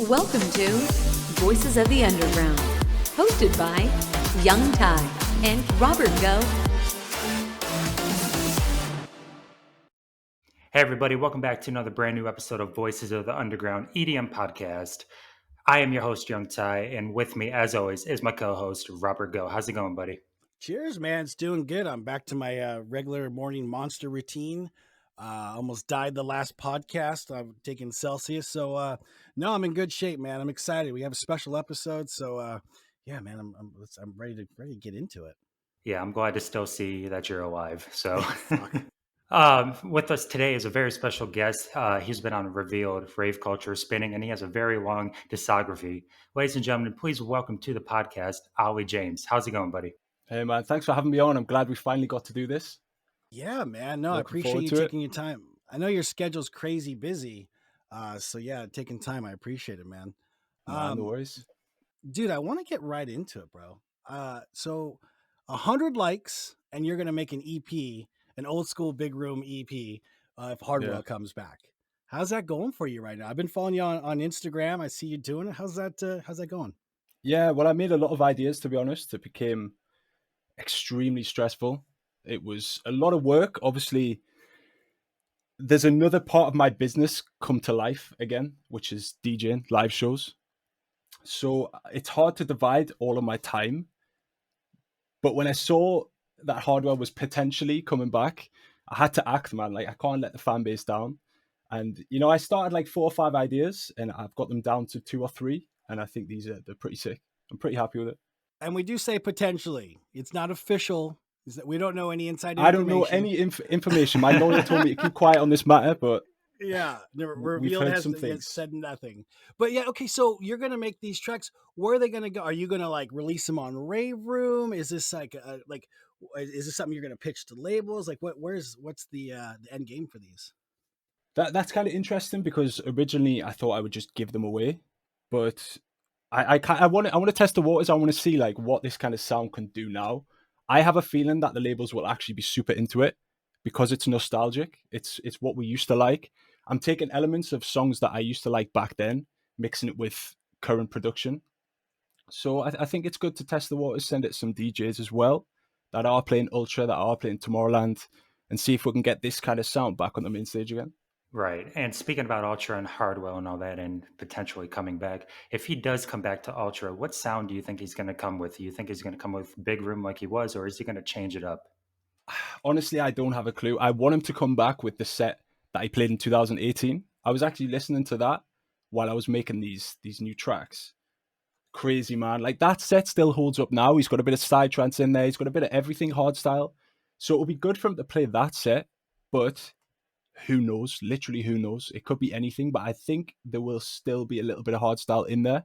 Welcome to Voices of the Underground, hosted by Young Ty and Robert Geaux. Hey everybody, welcome back to another brand new episode of Voices of the Underground EDM podcast. I am your host, Young Ty, and with me, as always, is my co-host, Robert Geaux. How's it going, buddy? Cheers, man. It's doing good. I'm back to my regular morning monster routine. Almost died the last podcast. I'm taking Celsius. So, no, I'm in good shape, man. I'm excited. We have a special episode. So, yeah, man, I'm ready to get into it. Yeah, I'm glad to still see that you're alive. So, Fuck. with us today is a very special guest. He's been on Revealed, Rave Culture, Spinning, and he has a very long discography. Ladies and gentlemen, please welcome to the podcast, Olly James. How's it going, buddy? Hey man, thanks for having me on. I'm glad we finally got to do this. Yeah, man. No, I Looking appreciate forward you to it. taking your time. I know your schedule's crazy busy. So yeah, taking time. I appreciate it, man. Nah, no worries. Dude, I want to get right into it, bro. So 100 likes, and you're gonna make an EP, an old school big room EP, if Hardwell comes back. How's that going for you right now? I've been following you on Instagram. I see you doing it. How's that going? Yeah, well, I made a lot of ideas, to be honest. It became extremely stressful. It was a lot of work. Obviously, there's another part of my business come to life again, which is DJing live shows. So it's hard to divide all of my time. But when I saw that Hardwell was potentially coming back, I had to act, man. Like, I can't let the fan base down. And, I started like 4 or 5 ideas and I've got them down to 2 or 3. And I think they're pretty sick. I'm pretty happy with it. And we do say potentially. It's not official. Is that we don't know any inside I information. don't know any information. My lawyer told me to keep quiet on this matter, but yeah, we've Revealed heard some has things. said nothing. But yeah, okay. So you're gonna make these tracks. Where are they gonna go? Are you gonna like release them on Rave Room? Is this is this something you're gonna pitch to labels? Like, what's the end game for these? That's kind of interesting because originally I thought I would just give them away, but I want to test the waters. I want to see like what this kind of sound can do now. I have a feeling that the labels will actually be super into it because it's nostalgic. It's what we used to like. I'm taking elements of songs that I used to like back then, mixing it with current production. So I think it's good to test the waters, send it some DJs as well that are playing Ultra, that are playing Tomorrowland, and see if we can get this kind of sound back on the main stage again. Right. And speaking about Ultra and Hardwell and all that and potentially coming back, if he does come back to Ultra, what sound do you think he's going to come with? Do you think he's going to come with Big Room like he was, or is he going to change it up? Honestly, I don't have a clue. I want him to come back with the set that he played in 2018. I was actually listening to that while I was making these new tracks. Crazy, man. Like, that set still holds up now. He's got a bit of side trance in there. He's got a bit of everything hardstyle. So it'll be good for him to play that set, but who knows? Literally, who knows? It could be anything, but I think there will still be a little bit of hardstyle in there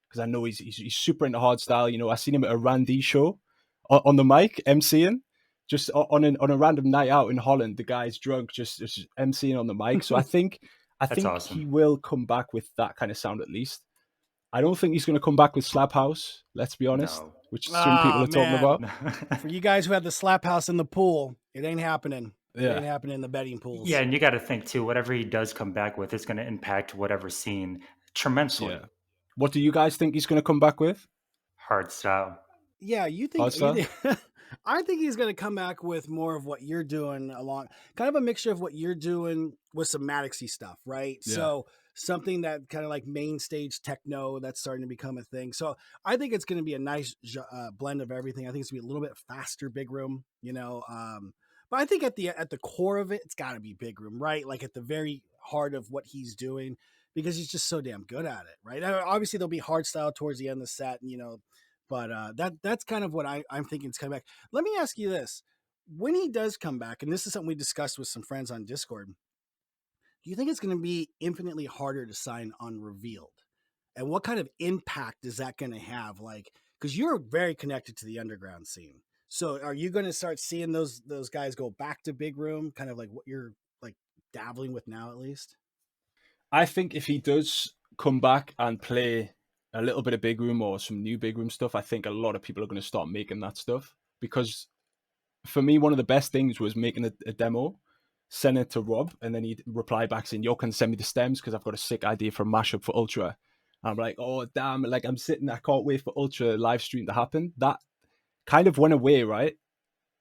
because I know he's super into hardstyle. I seen him at a Randy show on the mic, MCing, just on a random night out in Holland. The guy's drunk, just MCing on the mic. So I think awesome. he will come back with that kind of sound at least. I don't think he's going to come back with Slap House, let's be honest, No. which some people are talking about. For you guys who have the slap house in the pool, it ain't happening. Yeah. It ain't happening in the betting pools. Yeah, and you got to think too, whatever he does come back with is going to impact whatever scene tremendously. Yeah. What do you guys think he's going to come back with? Hard style. Yeah, I think he's going to come back with more of what you're doing, kind of a mixture of what you're doing with some Maddixy stuff, right? Yeah. So something that kind of like main stage techno that's starting to become a thing. So I think it's going to be a nice blend of everything. I think it's going to be a little bit faster big room, but I think at the core of it, it's got to be big room, right? Like at the very heart of what he's doing, because he's just so damn good at it, right? Obviously, there'll be hard style towards the end of the set, but that's kind of what I'm thinking is coming back. Let me ask you this: when he does come back, and this is something we discussed with some friends on Discord, do you think it's going to be infinitely harder to sign on Revealed? And what kind of impact is that going to have? Like, because you're very connected to the underground scene. So are you going to start seeing those guys go back to big room, kind of like what you're like dabbling with now, at least? I think if he does come back and play a little bit of big room or some new big room stuff, I think a lot of people are going to start making that stuff. Because for me, one of the best things was making a demo, send it to Rob, and then he'd reply back saying, "Yo, can send me the stems because I've got a sick idea for a mashup for Ultra." I'm like, oh damn, like I'm sitting, I can't wait for Ultra live stream to happen. That kind of went away, right?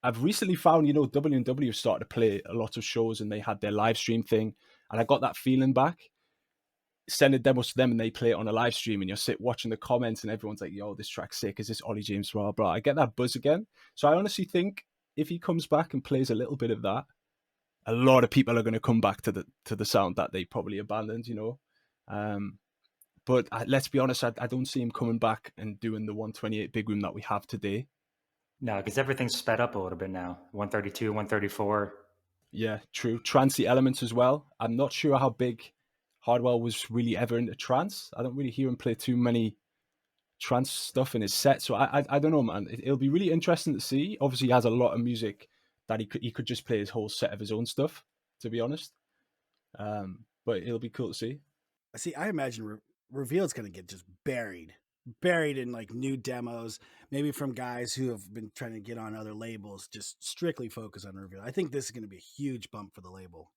I've recently found, W&W started to play a lot of shows and they had their live stream thing, and I got that feeling back. Sending demos to them and they play it on a live stream, and you're sit watching the comments and everyone's like, yo, this track's sick. Is this Olly James? Blah, blah. I get that buzz again. So I honestly think if he comes back and plays a little bit of that, a lot of people are going to come back to the sound that they probably abandoned, But let's be honest, I don't see him coming back and doing the 128 big room that we have today. No, because everything's sped up a little bit now. 132, 134. Yeah, true. Trancey elements as well. I'm not sure how big Hardwell was really ever into trance. I don't really hear him play too many trance stuff in his set. So I don't know, man. It'll be really interesting to see. Obviously, he has a lot of music that he could just play his whole set of his own stuff, to be honest. But it'll be cool to see. See, I imagine Revealed's going to get just buried in like new demos, maybe from guys who have been trying to get on other labels, just strictly focus on Revealed. I think this is going to be a huge bump for the label.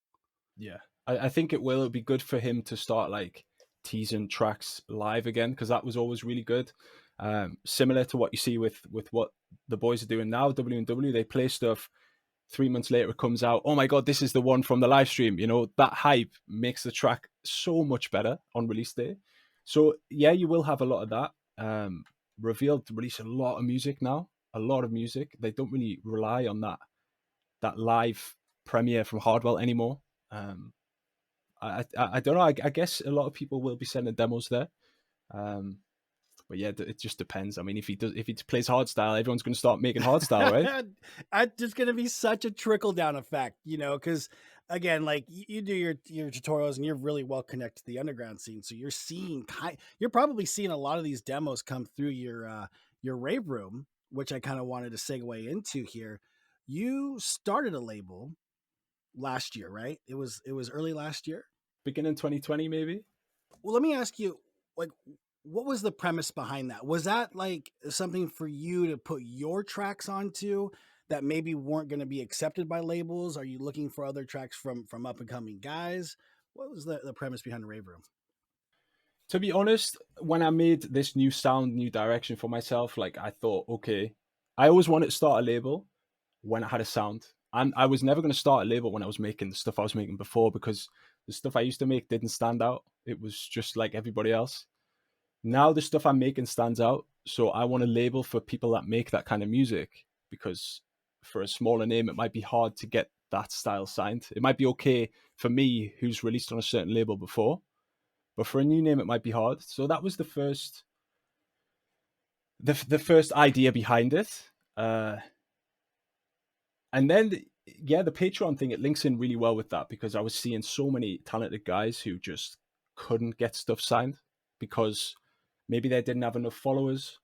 Yeah, I think it will. It'll be good for him to start like teasing tracks live again, because that was always really good. Similar to what you see with what the boys are doing now, W&W, they play stuff. 3 months later, it comes out. Oh my God, this is the one from the live stream. That hype makes the track so much better on release day. So yeah, you will have a lot of that. Revealed to release a lot of music now, a lot of music. They don't really rely on that live premiere from Hardwell anymore. I don't know. I guess a lot of people will be sending demos there. But yeah, it just depends. I mean, if he plays hardstyle, everyone's going to start making hardstyle, right? There's going to be such a trickle down effect, because again, like you do your tutorials and you're really well connected to the underground scene, so you're probably seeing a lot of these demos come through your Rave Room, which I kind of wanted to segue into here. You started a label last year, right? It was early last year, beginning 2020, maybe. Well, let me ask you, like, what was the premise behind that? Was that like something for you to put your tracks onto that maybe weren't going to be accepted by labels? Are you looking for other tracks from up and coming guys? What was the premise behind the Rave Room? To be honest, when I made this new sound, new direction for myself, like I thought, okay, I always wanted to start a label when I had a sound. And I was never going to start a label when I was making the stuff I was making before, because the stuff I used to make didn't stand out. It was just like everybody else. Now the stuff I'm making stands out. So I want a label for people that make that kind of music, because for a smaller name, it might be hard to get that style signed. It might be okay for me, who's released on a certain label before, but for a new name, it might be hard. So that was the first idea behind it. And then, yeah, the Patreon thing, it links in really well with that, because I was seeing so many talented guys who just couldn't get stuff signed because maybe they didn't have enough followers.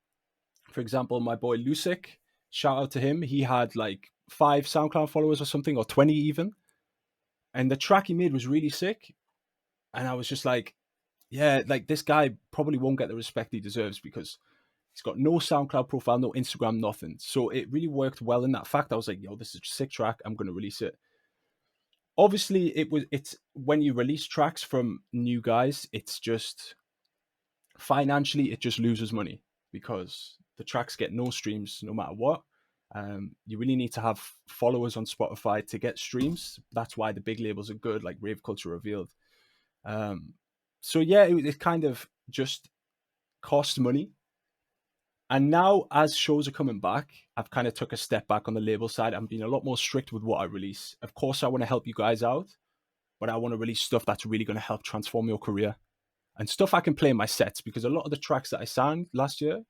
For example, my boy Lusick, shout out to him. He had like 5 SoundCloud followers or something, or 20 even. And the track he made was really sick. And I was just like, yeah, like this guy probably won't get the respect he deserves, because he's got no SoundCloud profile, no Instagram, nothing. So it really worked well in that fact. I was like, yo, this is a sick track. I'm going to release it. Obviously, it's when you release tracks from new guys, it's just financially, it just loses money, because the tracks get no streams no matter what. You really need to have followers on Spotify to get streams. That's why the big labels are good, like Rave Culture Revealed. So yeah, it kind of just cost money. And now, as shows are coming back, I've kind of took a step back on the label side. I'm being a lot more strict with what I release. Of course, I want to help you guys out, but I want to release stuff that's really going to help transform your career, and stuff I can play in my sets, because a lot of the tracks that I signed last year,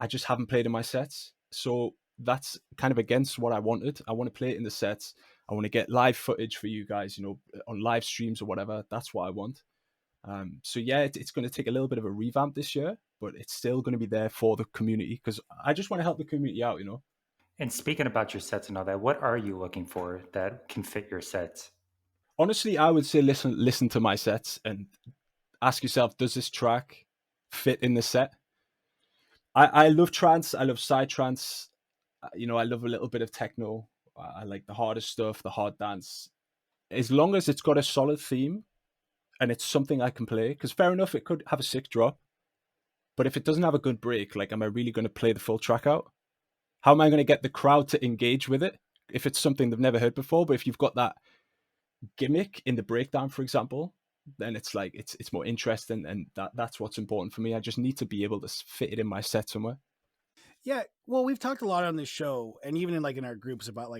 I just haven't played in my sets. So that's kind of against what I wanted. I want to play it in the sets. I want to get live footage for you guys, on live streams or whatever. That's what I want. So yeah, it's going to take a little bit of a revamp this year, but it's still going to be there for the community, because I just want to help the community out, And speaking about your sets and all that, what are you looking for that can fit your sets? Honestly, I would say listen to my sets and ask yourself, does this track fit in the set? I love trance. I love psytrance. I love a little bit of techno. I like the hardest stuff, the hard dance. As long as it's got a solid theme and it's something I can play, because fair enough, it could have a sick drop, But if it doesn't have a good break, like, am I really going to play the full track out? How am I going to get the crowd to engage with it if it's something they've never heard before? But if you've got that gimmick in the breakdown, for example, then it's like it's more interesting, and that's what's important for me. I just need to be able to fit it in my set somewhere. Yeah, well, we've talked a lot on this show, and even in our groups about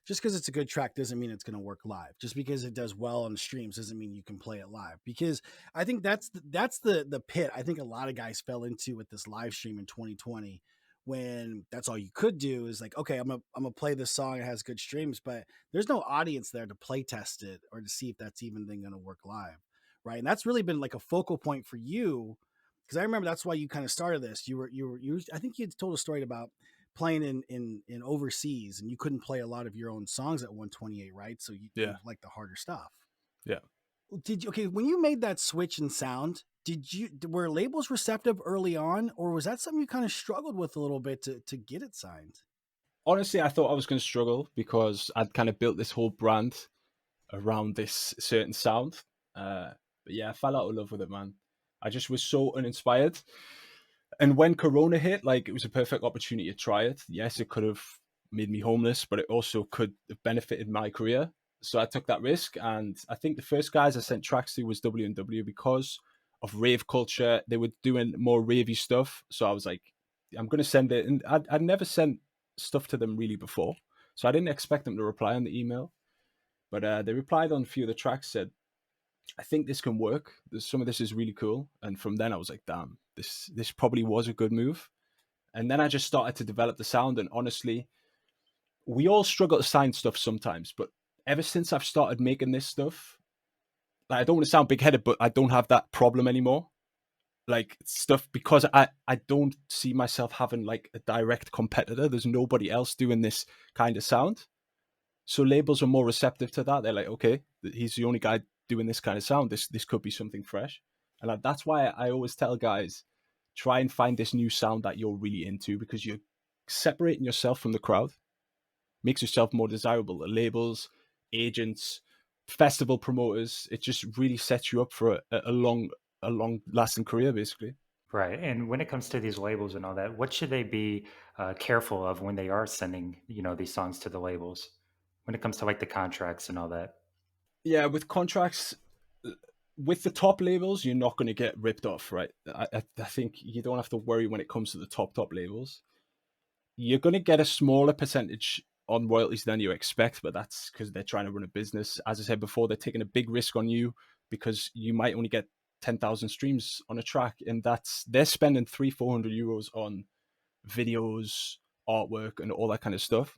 just because it's a good track doesn't mean it's going to work live. Just because it does well on the streams doesn't mean you can play it live. Because I think that's the pit I think a lot of guys fell into with this live stream in 2020, when that's all you could do is like, okay, I'm gonna play this song. It has good streams, but there's no audience there to play test it or to see if that's even then going to work live, right? And that's really been like a focal point for you, because I remember that's why you kind of started this. You I think you had told a story about playing in overseas, and you couldn't play a lot of your own songs at 128, right? So you Yeah. like the harder stuff. Yeah. Did you, okay, when you made that switch in sound, were labels receptive early on, or was that something you kind of struggled with a little bit to get it signed? Honestly, I thought I was going to struggle because I'd kind of built this whole brand around this certain sound. But yeah, I fell out of love with it, man. I just was so uninspired. And when Corona hit, like, it was a perfect opportunity to try it. Yes, it could have made me homeless, but it also could have benefited my career. So I took that risk, and I think the first guys I sent tracks to was W&W because of rave culture. They were doing more ravey stuff, so I was like, I'm going to send it. And I'd never sent stuff to them really before, so I didn't expect them to reply on the email. But they replied on a few of the tracks, said, I think this can work. Some of this is really cool. And from then I was like, damn, this probably was a good move. And then I just started to develop the sound. And honestly, we all struggle to sign stuff sometimes. But ever since I've started making this stuff, like, I don't want to sound big headed, but I don't have that problem anymore. Like, stuff, because I don't see myself having like a direct competitor. There's nobody else doing this kind of sound. So labels are more receptive to that. They're like, okay, he's the only guy doing this kind of sound. This could be something fresh. And that's why I always tell guys, try and find this new sound that you're really into, because you're separating yourself from the crowd, makes yourself more desirable to labels, agents, festival promoters. It just really sets you up for a long lasting career, basically. Right. And when it comes to these labels and all that, what should they be careful of when they are sending, these songs to the labels? When it comes to like the contracts and all that. Yeah, with contracts, with the top labels, you're not going to get ripped off, right? I think you don't have to worry when it comes to the top labels. You're going to get a smaller percentage on royalties than you expect, but that's because they're trying to run a business. As I said before, they're taking a big risk on you because you might only get 10,000 streams on a track, and they're spending 300-400 euros on videos, artwork, and all that kind of stuff.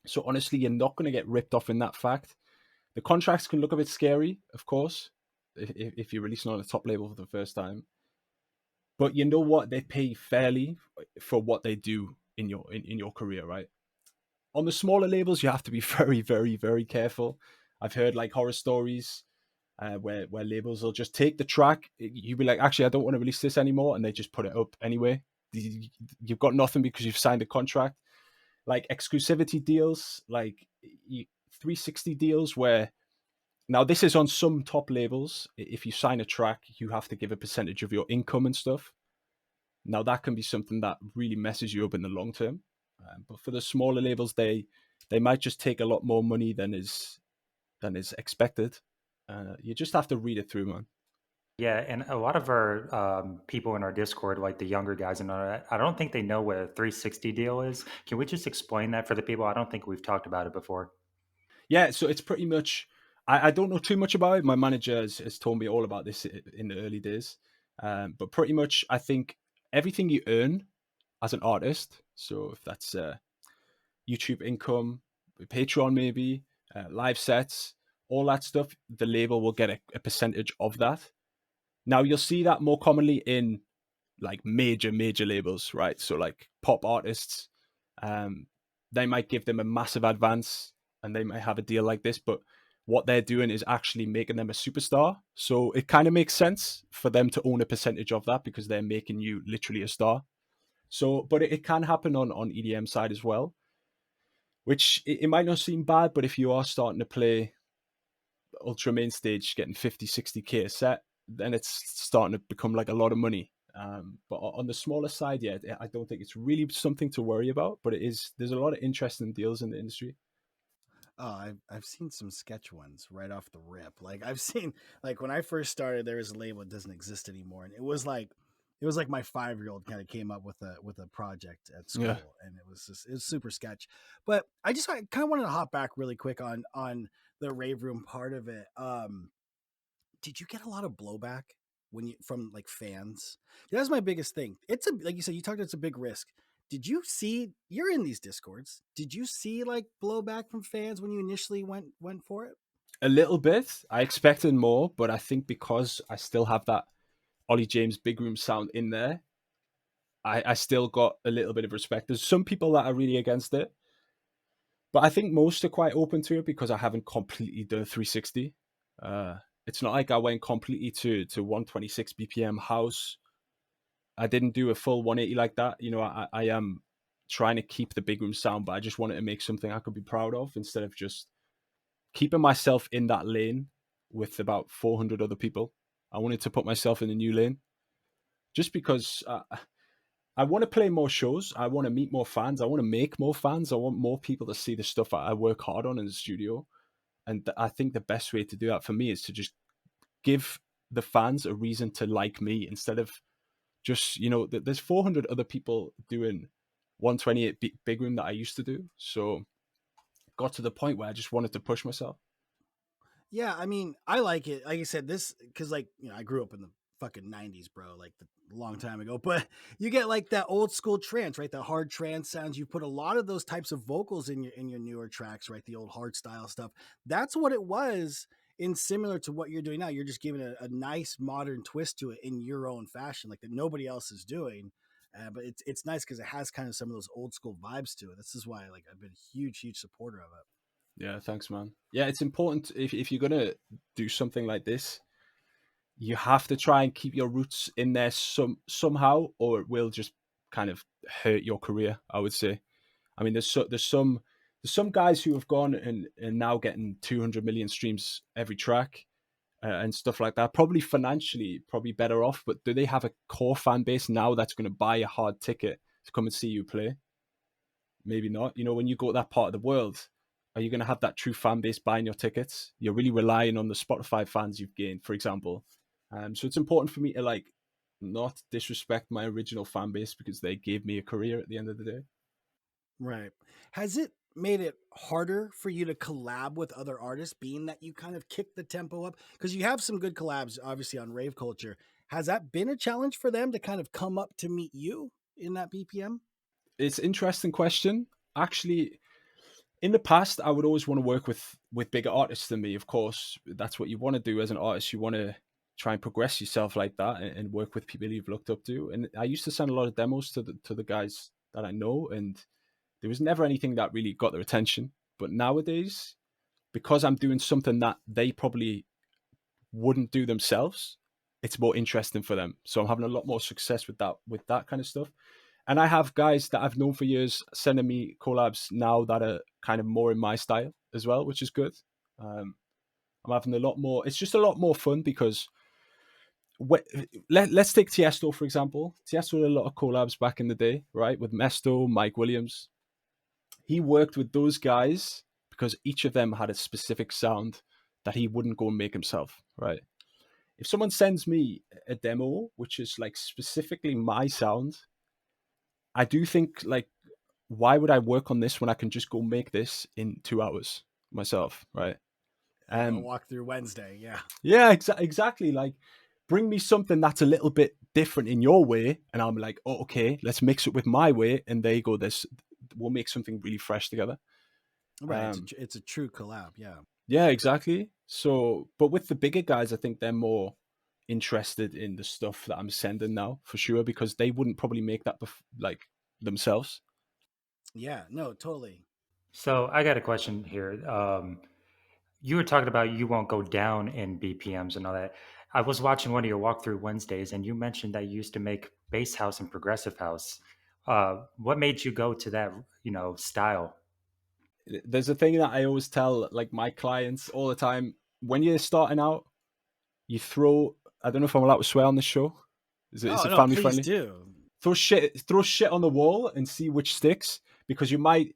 So honestly, you're not going to get ripped off in that fact. The contracts can look a bit scary, of course, if you're releasing on a top label for the first time. But you know what? They pay fairly for what they do in your career, right? On the smaller labels, you have to be very, very, very careful. I've heard like horror stories where labels will just take the track. You'll be like, actually, I don't want to release this anymore, and they just put it up anyway. You've got nothing because you've signed a contract. Like exclusivity deals, like 360 deals, where now this is on some top labels. If you sign a track, you have to give a percentage of your income and stuff. Now that can be something that really messes you up in the long term. But for the smaller labels, they might just take a lot more money than is expected. You just have to read it through, man. Yeah, and a lot of our people in our Discord, like the younger guys and all that, I don't think they know what a 360 deal is. Can we just explain that for the people? I don't think we've talked about it before. Yeah, so it's pretty much. I don't know too much about it. My manager has told me all about this in the early days. But pretty much, I think everything you earn as an artist, so if that's YouTube income, Patreon maybe, live sets, all that stuff, the label will get a percentage of that. Now you'll see that more commonly in like major labels, right? So like pop artists, um, they might give them a massive advance and they might have a deal like this, but what they're doing is actually making them a superstar. So it kind of makes sense for them to own a percentage of that because they're making you literally a star. So, but it can happen on EDM side as well, which it might not seem bad, but if you are starting to play ultra main stage, getting 50, 60K a set, then it's starting to become like a lot of money. But on the smaller side, yeah, I don't think it's really something to worry about. But it is. There's a lot of interesting deals in the industry. Oh, I've seen some sketch ones right off the rip. Like I've seen like when I first started, there was a label that doesn't exist anymore, and it was like my 5-year-old kind of came up with a project at Yeah. school, and it was super sketch. But I kind of wanted to hop back really quick on the rave room part of it. Did you get a lot of blowback when you from like fans? That's my biggest thing. It's a like you said, you talked. It's a big risk. Did you see? You're in these discords. Did you see like blowback from fans when you initially went for it? A little bit. I expected more, but I think because I still have that Olly James big room sound in there, I still got a little bit of respect. There's some people that are really against it, but I think most are quite open to it because I haven't completely done a 360. It's not like I went completely to 126 BPM house. I didn't do a full 180 like that. You know, I am trying to keep the big room sound, but I just wanted to make something I could be proud of instead of just keeping myself in that lane with about 400 other people. I wanted to put myself in a new lane just because I want to play more shows. I want to meet more fans. I want to make more fans. I want more people to see the stuff I work hard on in the studio. And I think the best way to do that for me is to just give the fans a reason to like me instead of just, you know, there's 400 other people doing 128 big room that I used to do. So got to the point where I just wanted to push myself. Yeah, I mean, I like it. Like I said, this because like I grew up in the fucking '90s, bro, like a long time ago. But you get like that old school trance, right? The hard trance sounds. You put a lot of those types of vocals in your newer tracks, right? The old hard style stuff. That's what it was. In similar to what you're doing now, you're just giving a nice modern twist to it in your own fashion, like that nobody else is doing. But it's nice because it has kind of some of those old school vibes to it. This is why like I've been a huge supporter of it. Yeah, thanks, man. Yeah, it's important if you're gonna do something like this, you have to try and keep your roots in there somehow, or it will just kind of hurt your career. I would say. I mean, there's some guys who have gone and now getting 200 million streams every track and stuff like that. Probably financially, probably better off. But do they have a core fan base now that's going to buy a hard ticket to come and see you play? Maybe not. You know, when you go to that part of the world, are you going to have that true fan base buying your tickets? You're really relying on the Spotify fans you've gained, for example. So it's important for me to like not disrespect my original fan base because they gave me a career at the end of the day. Right. Has it made it harder for you to collab with other artists, being that you kind of kick the tempo up? Because you have some good collabs, obviously, on Rave Culture. Has that been a challenge for them to kind of come up to meet you in that BPM? It's an interesting question. Actually, in the past, I would always want to work with bigger artists than me. Of course, that's what you want to do as an artist. You want to try and progress yourself like that and work with people you've looked up to. And I used to send a lot of demos to the guys that I know, and there was never anything that really got their attention. But nowadays, because I'm doing something that they probably wouldn't do themselves, it's more interesting for them. So I'm having a lot more success with that kind of stuff. And I have guys that I've known for years sending me collabs now that are kind of more in my style as well, which is good. I'm having a lot more. It's just a lot more fun because let's take Tiesto for example. Tiesto did a lot of collabs back in the day, right? With Mesto, Mike Williams. He worked with those guys because each of them had a specific sound that he wouldn't go and make himself, right? If someone sends me a demo which is like specifically my sound, I do think like, why would I work on this when I can just go make this in 2 hours myself, right? A Um, walk through Wednesday, yeah. yeah, exactly. Like, bring me something that's a little bit different in your way, and I'm like, oh, okay, let's mix it with my way, and there you go. This we'll make something really fresh together. Right. Um, It's a true collab, yeah. yeah, exactly. So, but with the bigger guys, I think they're more interested in the stuff that I'm sending now for sure because they wouldn't probably make that like themselves. Yeah, no, totally. So I got a question here. You were talking about you won't go down in BPMs and all that. I was watching one of your walkthrough Wednesdays, and you mentioned that you used to make bass house and progressive house. What made you go to that, style? There's a thing that I always tell like my clients all the time. When you're starting out, you throw, I don't know if I'm allowed to swear on this show. Is Oh it no, family please friendly? do. Throw shit on the wall and see which sticks, because you might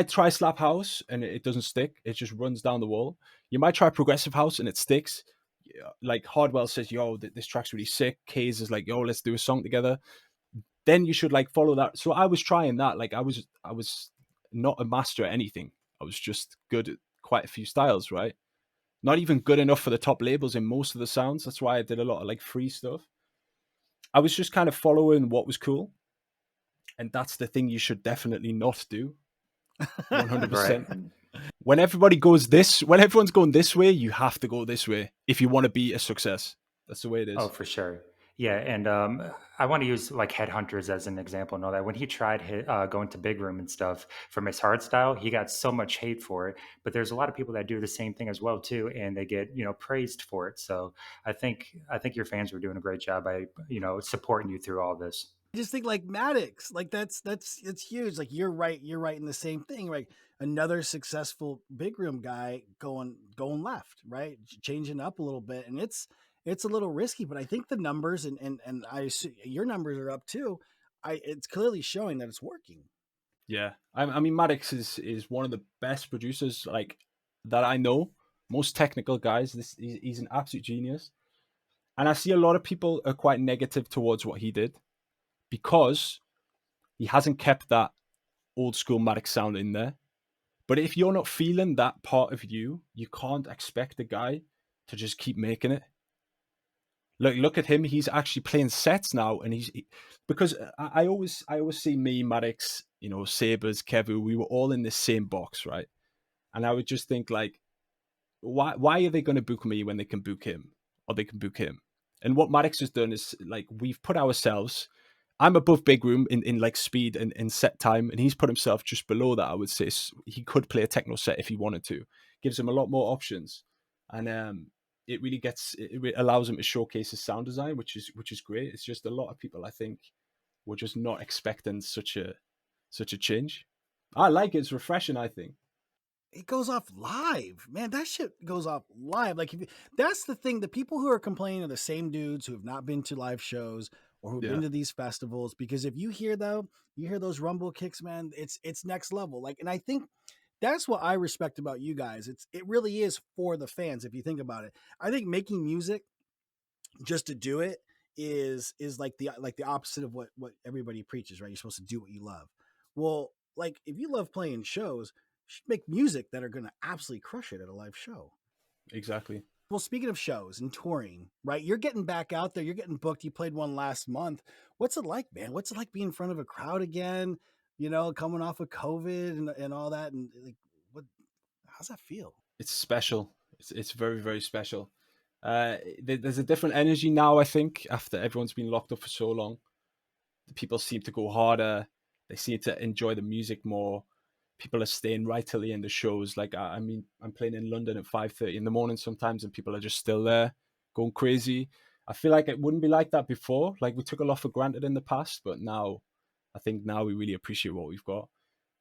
try slap house and it doesn't stick. It just runs down the wall. You might try progressive house and it sticks. Yeah, like Hardwell says, yo, this track's really sick. Kays is like, yo, let's do a song together. Then you should like follow that. So I was trying that. Like I was not a master at anything. I was just good at quite a few styles, right? Not even good enough for the top labels in most of the sounds. That's why I did a lot of like free stuff. I was just kind of following what was cool. And that's the thing you should definitely not do. Right. 100%. When everyone's going this way, you have to go this way if you want to be a success. That's the way it Oh, is. for sure. Yeah, and I want to use like Headhunters as an example and all that. When he tried going to Big Room and stuff from his hard style, he got so much hate for it. But there's a lot of people that do the same thing as well too, and they get praised for it. So I think your fans were doing a great job by supporting you through all this. I just think like Maddix, like that's it's huge. Like you're right in the same thing. Like another successful big room guy going left, right, changing up a little bit, and it's a little risky. But I think the numbers and I assume your numbers are up too. It's clearly showing that it's working. Yeah, I mean, Maddix is one of the best producers like that I know. Most technical guys. He's an absolute genius, and I see a lot of people are quite negative towards what he did because he hasn't kept that old school Maddix sound in there. But if you're not feeling that part of you, you can't expect a guy to just keep making it. Look at him. He's actually playing sets now, and because I always see me, Maddix, Sabers, Kevu. We were all in the same box, right? And I would just think like, why are they going to book me when they can book him, or they can book him? And what Maddix has done is like we've put ourselves. I'm above Big Room in like speed and set time, and he's put himself just below that. I would say he could play a techno set if he wanted to. Gives him a lot more options, and it allows him to showcase his sound design, which is great. It's just a lot of people I think were just not expecting such a change. I like it. It's refreshing, I think. It goes off live, man. That shit goes off live. Like that's the thing. The people who are complaining are the same dudes who have not been to live shows or who've been Yeah, to these festivals. Because if you hear those rumble kicks, man, it's next level. Like, and I think that's what I respect about you guys. It really is for the fans. If you think about it, I think making music just to do it is like the opposite of what everybody preaches, right? You're supposed to do what you love. Well, like if you love playing shows, you should make music that are going to absolutely crush it at a live show. exactly. Well, speaking of shows and touring, right? You're getting back out there. You're getting booked. You played one last month. What's it like, man? What's it like being in front of a crowd again? Coming off of COVID and all that, and like, what? How's that feel? It's special. It's very very special. There's a different energy now. I think after everyone's been locked up for so long, people seem to go harder. They seem to enjoy the music more. People are staying right till the end of shows. Like I mean, I'm playing in London at 5:30 in the morning sometimes, and people are just still there, going crazy. I feel like it wouldn't be like that before. Like we took a lot for granted in the past, but now, I think now we really appreciate what we've got.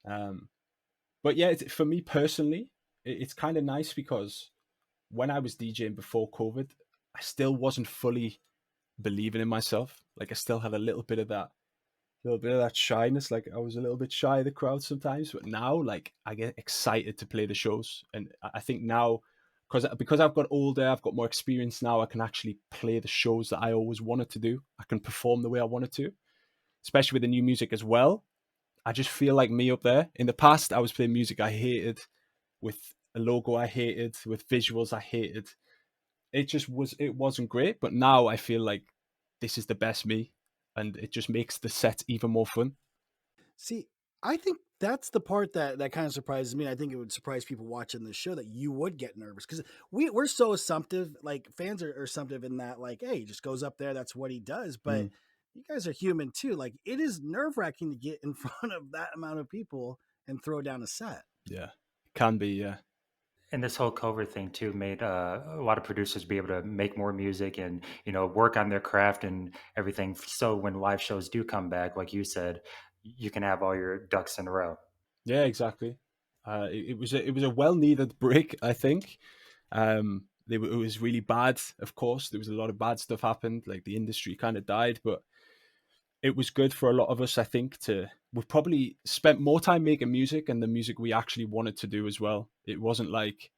Um, but yeah, for me personally, it's kind of nice because when I was DJing before COVID, I still wasn't fully believing in myself. Like I still had a little bit of that shyness. Like I was a little bit shy of the crowd sometimes, but now like I get excited to play the shows, and I think now because I've got older, I've got more experience now. I can actually play the shows that I always wanted to do. I can perform the way I wanted to, especially with the new music as well. I just feel like me up there. In the past, I was playing music I hated, with a logo I hated, with visuals I hated. It wasn't great, but now I feel like this is the best me, and it just makes the set even more fun. See, I think that's the part that kind of surprises me. I think it would surprise people watching the show that you would get nervous because we're so assumptive. Like fans are assumptive in that, like, hey, he just goes up there, that's what he does. But Mm, you guys are human too. Like it is nerve wracking to get in front of that amount of people and throw down a set. yeah, can be. Yeah, And this whole COVID thing too made a lot of producers be able to make more music and work on their craft and everything. So when live shows do come back, like you said, you can have all your ducks in a row. yeah, exactly. It was a well needed break, I think. it was really bad. Of course, there was a lot of bad stuff happened. Like the industry kind of died, but it was good for a lot of us. I think we've probably spent more time making music and the music we actually wanted to do as well. It wasn't like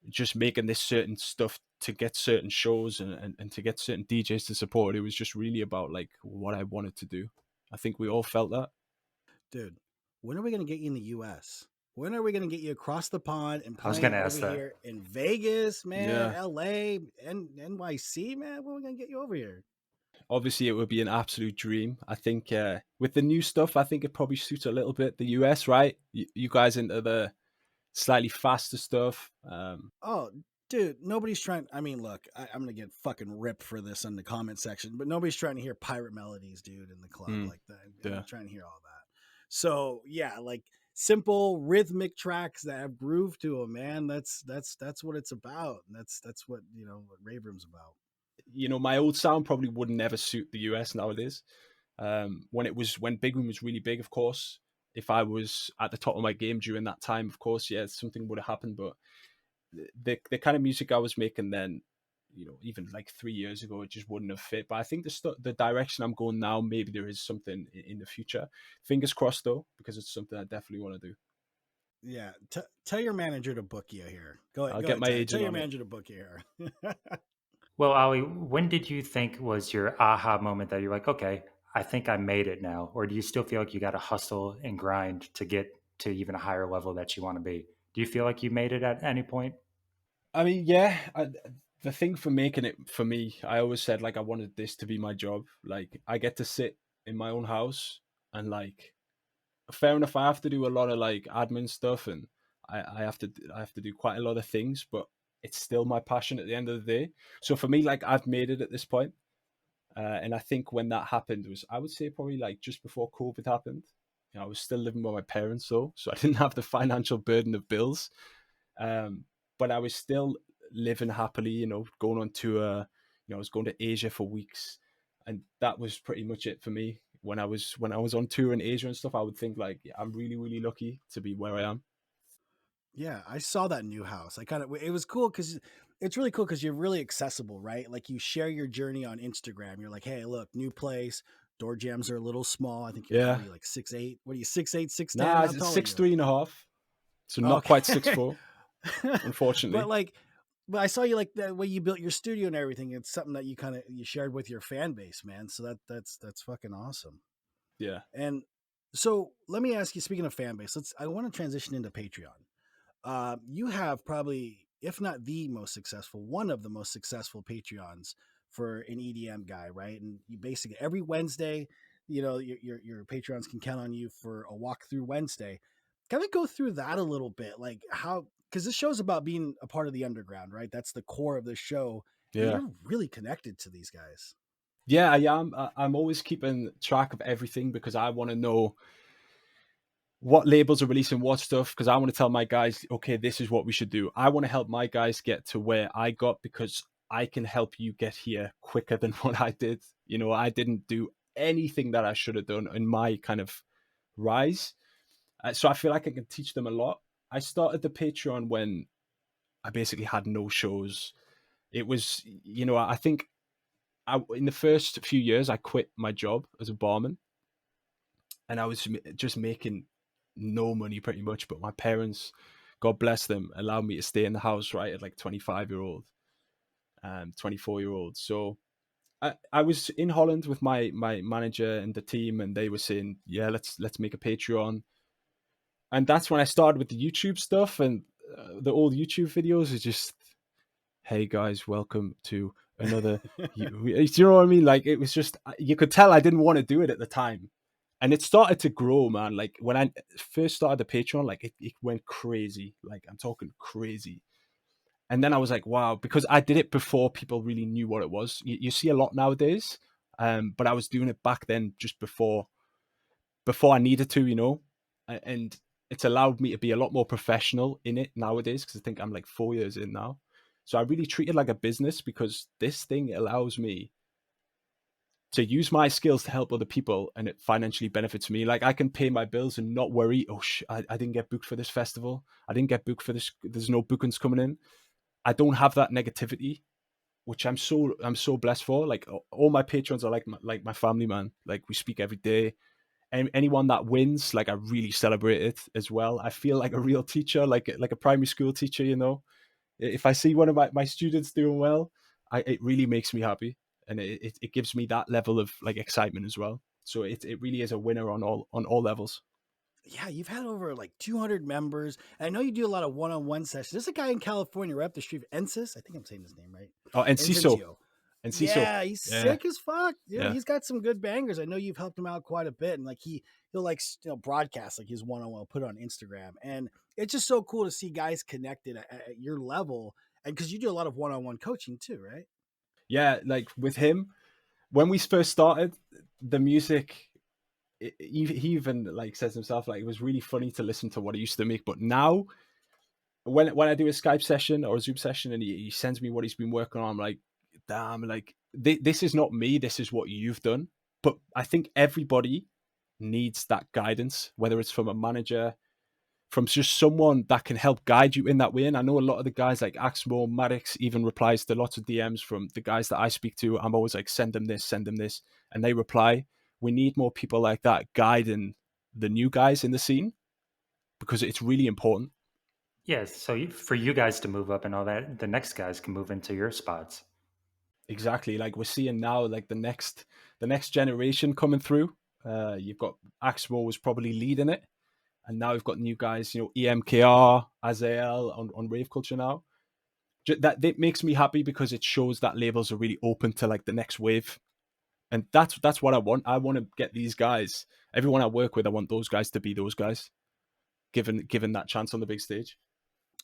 just making this certain stuff to get certain shows and to get certain DJs to support. It was just really about like what I wanted to do. I think we all felt that. Dude, when are we going to get you in the US? When are we going to get you across the pond and I was going playing to over ask that. here in Vegas, man, Yeah. LA, and NYC, man? When are we going to get you over here? Obviously, it would be an absolute dream. I think with the new stuff, I think it probably suits a little bit the US, right? You guys into the slightly faster stuff. Oh, dude, nobody's trying. I mean, look, I'm gonna get fucking ripped for this in the comment section, but nobody's trying to hear pirate melodies, dude, in the club Mm, like that. I'm yeah. not trying to hear all that. So yeah, like simple rhythmic tracks that have groove to them, man. That's what it's about. And that's what what Rave Room's about. My old sound probably would never suit the US nowadays. When Big Room was really big, of course. If I was at the top of my game during that time, of course, yeah, something would have happened. But the kind of music I was making then, even like 3 years ago, it just wouldn't have fit. But I think the direction I'm going now, maybe there is something in the future. Fingers crossed though, because it's something I definitely want to do. Yeah, tell your manager to book you here. Go ahead, I'll go get ahead. my Tell agent your on it. manager to book you here. Well, Ollie, when did you think was your aha moment that you're like, okay, I think I made it now? Or do you still feel like you got to hustle and grind to get to even a higher level that you want to be? Do you feel like you made it at any point? I mean, yeah, the thing for making it for me, I always said like I wanted this to be my job. Like I get to sit in my own house and like, fair enough, I have to do a lot of like admin stuff and I have to do quite a lot of things, but it's still my passion at the end of the day. So for me, like I've made it at this point. And I think when that happened was, I would say probably like just before COVID happened. I was still living with my parents though, so I didn't have the financial burden of bills. Um, but I was still living happily, going on tour. I was going to Asia for weeks, and that was pretty much it for me. When I was on tour in Asia and stuff, I would think like, yeah, I'm really really lucky to be where I am. Yeah, I saw that new house. It was cool because it's really cool because you're really accessible, right? Like you share your journey on Instagram. You're like, hey, look, new place. Door jams are a little small. I think Yeah, what are you like 6'8"? What are you 6'8", 6'10"? nah, How it's tall are six you? three and a half, so not quite six Okay. four, but unfortunately. like, but I saw you like the way you built your studio and everything. It's something that you shared with your fan base, man. So that's fucking awesome. Yeah, And so let me ask you, speaking of fan base, I want to transition into Patreon. You have probably, if not the most successful, one of the most successful Patreons for an EDM guy, right? And you basically every Wednesday, your Patreons can count on you for a walkthrough Wednesday. Kind of go through that a little bit, like how because this show's about being a part of the underground, right? That's the core of the show, and yeah. you're really connected to these guys. Yeah, I am. I'm always keeping track of everything because I want to know what labels are releasing what stuff because I want to tell my guys, okay, this is what we should do. I want to help my guys get to where I got because I can help you get here quicker than what I did. I didn't do anything that I should have done in my kind of rise. So I feel like I can teach them a lot. I started the Patreon when I basically had no shows. It was, I think in the first few years, I quit my job as a barman and I was just making no money pretty much. But my parents, God bless them, allowed me to stay in the house right at like 25-year-old, 24-year-old. So I was in Holland with my manager and the team, and they were saying, yeah, let's make a Patreon. And that's when I started with the YouTube stuff and the old YouTube videos is just, hey guys, welcome to another. You know what I mean? Like it was just you could tell I didn't want to do it at the time, and it started to grow, man. Like when I first started the Patreon, like it went crazy. Like I'm talking crazy. And then I was like, wow, because I did it before people really knew what it was. You see a lot nowadays, but I was doing it back then just before I needed to, and it's allowed me to be a lot more professional in it nowadays because I think I'm like 4 years in now. So I really treat it like a business because this thing allows me to use my skills to help other people and it financially benefits me. Like I can pay my bills and not worry, I didn't get booked for this festival. I didn't get booked for this. There's no bookings coming in. I don't have that negativity, which I'm so blessed for. Like all my patrons are like my family, man. Like we speak every day. And anyone that wins, like I really celebrate it as well. I feel like a real teacher, like a primary school teacher. If I see one of my students doing well, it really makes me happy, and it gives me that level of like excitement as well. So it really is a winner on all levels. Yeah, you've had over like 200 members. I know you do a lot of one-on-one sessions. There's a guy in California right up the street, Ensis. I think I'm saying his name right. Oh, and CISO. Encentio. And CISO. Yeah, he's Yeah. sick as fuck. Yeah. He's got some good bangers. I know you've helped him out quite a bit, and like he'll like broadcast like his one-on-one, put it on Instagram, and it's just so cool to see guys connected at your level, and because you do a lot of one-on-one coaching too, right? Yeah, like with him, when we first started, the music, he even like says himself, like it was really funny to listen to what he used to make. But now, when I do a Skype session or a Zoom session and he sends me what he's been working on, I'm like, damn, like this is not me. This is what you've done. But I think everybody needs that guidance, whether it's from a manager, from just someone that can help guide you in that way. And I know a lot of the guys like Axmo, Maddix even replies to lots of DMs from the guys that I speak to. I'm always like, send them this, and they reply. We need more people like that guiding the new guys in the scene because it's really important. Yes, so for you guys to move up and all that, the next guys can move into your spots. Exactly. Like we're seeing now, like the next generation coming through. You've got Axmo was probably leading it, and now we've got new guys. EMKR, Azael on Rave Culture now. That makes me happy because it shows that labels are really open to like the next wave, and that's what I want. I want to get these guys. Everyone I work with, I want those guys to be those guys, given that chance on the big stage.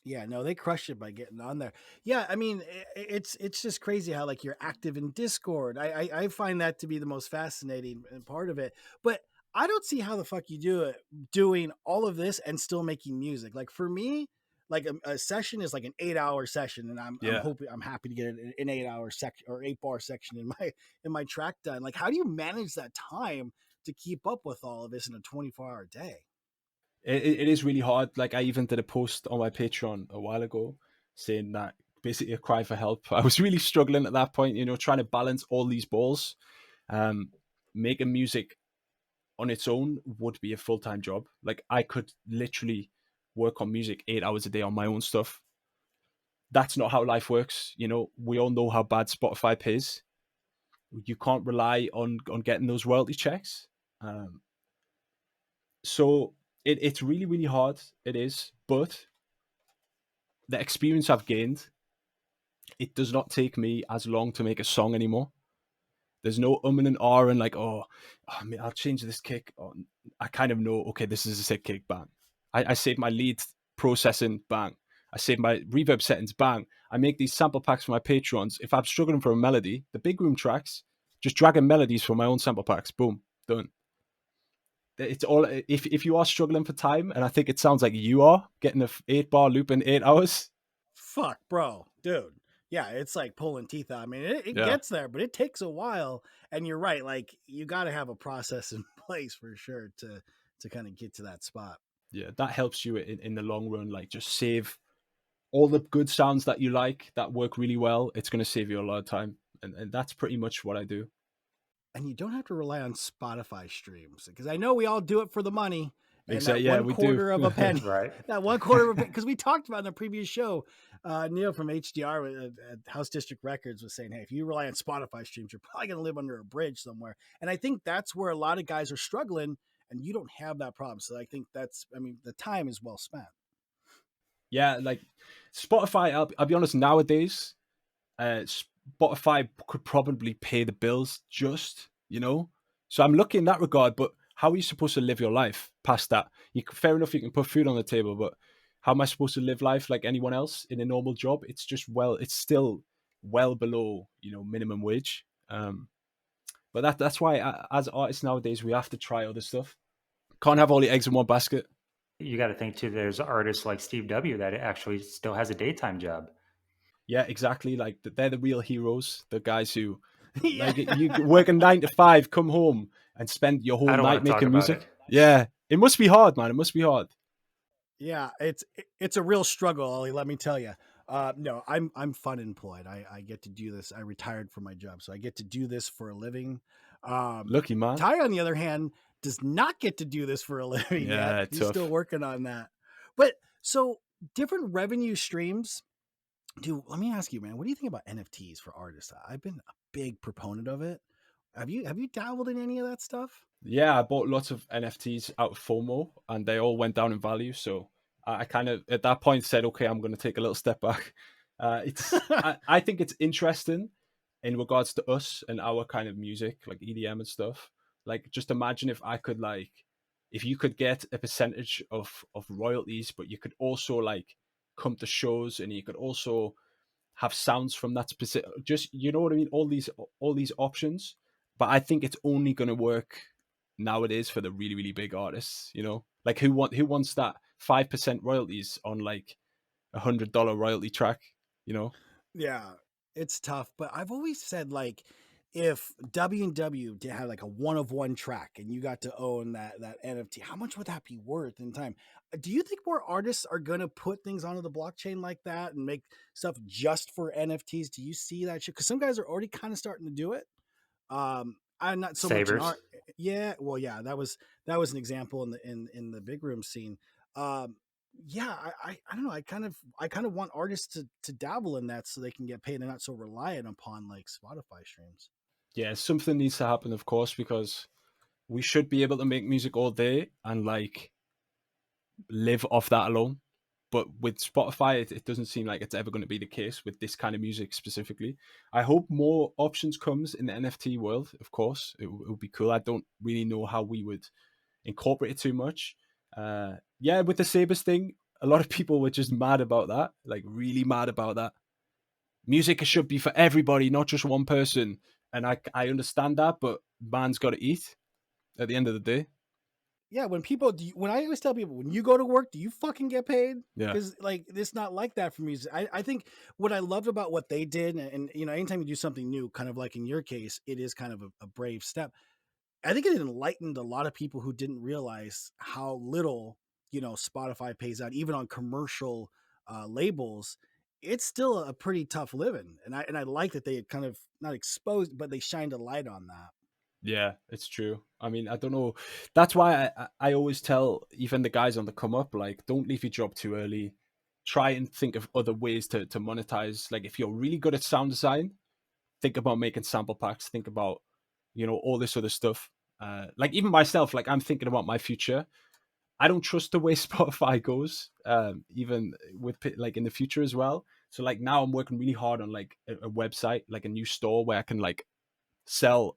Yeah, no, they crushed it by getting on there. Yeah, I mean, it's just crazy how like you're active in Discord. I find that to be the most fascinating part of it. But I don't see how the fuck you do it doing all of this and still making music. Like for me, like a session is like an 8-hour session, and I'm happy to get an 8-hour section or 8-bar section in my track done. Like, how do you manage that time to keep up with all of this in a 24-hour day? It is really hard. Like I even did a post on my Patreon a while ago saying that basically a cry for help. I was really struggling at that point, trying to balance all these balls. Making music on its own would be a full-time job. Like I could literally work on music 8 hours a day on my own stuff. That's not how life works. We all know how bad Spotify pays. You can't rely on getting those royalty checks. So it's really, really hard. It is. But the experience I've gained, it does not take me as long to make a song anymore. There's no and and like, I'll change this kick. I kind of know, okay, this is a sick kick, bang. I save my lead processing, bang. I save my reverb settings, bang. I make these sample packs for my patrons. If I'm struggling for a melody, the big room tracks, just dragging melodies from my own sample packs, boom, done. It's all, if you are struggling for time, and I think it sounds like you are, getting a 8-bar loop in 8 hours. Fuck, bro, dude. Yeah, it's like pulling teeth out. I mean, it gets there, but it takes a while. And you're right. Like you got to have a process in place for sure to kind of get to that spot. Yeah, that helps you in the long run. Like just save all the good sounds that you like that work really well. It's going to save you a lot of time. And that's pretty much what I do. And you don't have to rely on Spotify streams because I know we all do it for the money. And exactly. That one quarter of a penny, right? That one quarter of a penny, because we talked about in the previous show, Neil from HDR at House District Records was saying, hey, if you rely on Spotify streams, you're probably going to live under a bridge somewhere. And I think that's where a lot of guys are struggling, and you don't have that problem. So I think the time is well spent. Yeah, like Spotify, I'll be honest, nowadays, Spotify could probably pay the bills just, So I'm lucky in that regard, but how are you supposed to live your life past that? Fair enough, you can put food on the table, but how am I supposed to live life like anyone else in a normal job? It's still well below, minimum wage. But that's why as artists nowadays, we have to try other stuff. Can't have all the eggs in one basket. You got to think too, there's artists like Steve W that actually still has a daytime job. Yeah, exactly. Like they're the real heroes, the guys who like you work a 9 to 5, come home and spend your whole night making music. Yeah, it must be hard, man. It must be hard. Yeah, it's a real struggle, Olly, let me tell you. No, I'm fun employed. I get to do this. I retired from my job, so I get to do this for a living. Lucky man. Ty, on the other hand, does not get to do this for a living yet. Yeah, He's still tough. working on that. But so different revenue streams. Dude, let me ask you, man, what do you think about NFTs for artists? I've been a big proponent of it. Have you dabbled in any of that stuff? Yeah, I bought lots of NFTs out of FOMO, and they all went down in value. So I kind of at that point said, okay, I'm going to take a little step back. I think it's interesting in regards to us and our kind of music, like EDM and stuff. Like, just imagine if I could like, if you could get a percentage of royalties, but you could also like come to shows, and you could also have sounds from that specific, just, you know what I mean, all these options. But I think it's only going to work nowadays for the really really big artists, like who wants that 5% royalties on like $100 royalty track, you know Yeah, it's tough, but I've always said, like, if W&W did have like a one of one track and you got to own that NFT, how much would that be worth in time? Do you think more artists are gonna put things onto the blockchain like that and make stuff just for NFTs? Do you see that shit? Because some guys are already kind of starting to do it. I'm not so much an Savers. art. Yeah, well, yeah, that was an example in the big room scene. Um, yeah, I don't know. I kind of want artists to dabble in that so they can get paid and not so reliant upon like Spotify streams. yeah, something needs to happen, of course, because we should be able to make music all day and like live off that alone. But with Spotify, it doesn't seem like it's ever going to be the case with this kind of music specifically. I hope more options comes in the NFT world. Of course, it would be cool. I don't really know how we would incorporate it too much. Yeah, with the Sabres thing, a lot of people were just mad about that, like really mad about that. Music should be for everybody, not just one person. And I understand that, but man's got to eat at the end of the day. Yeah, when I always tell people, when you go to work, do you fucking get paid? Yeah. Because like it's not like that for music. I think what I loved about what they did, and anytime you do something new, kind of like in your case, it is kind of a brave step. I think it enlightened a lot of people who didn't realize how little Spotify pays out, even on commercial labels. It's still a pretty tough living, and I like that they had kind of not exposed, but they shined a light on that. Yeah, it's true. I mean, I don't know. That's why I always tell even the guys on the come up, like, don't leave your job too early. Try and think of other ways to monetize. Like, if you're really good at sound design, think about making sample packs. Think about, all this other stuff. Like, even myself, like, I'm thinking about my future. I don't trust the way Spotify goes, even with like in the future as well. So, like, now I'm working really hard on like a website, like a new store where I can like sell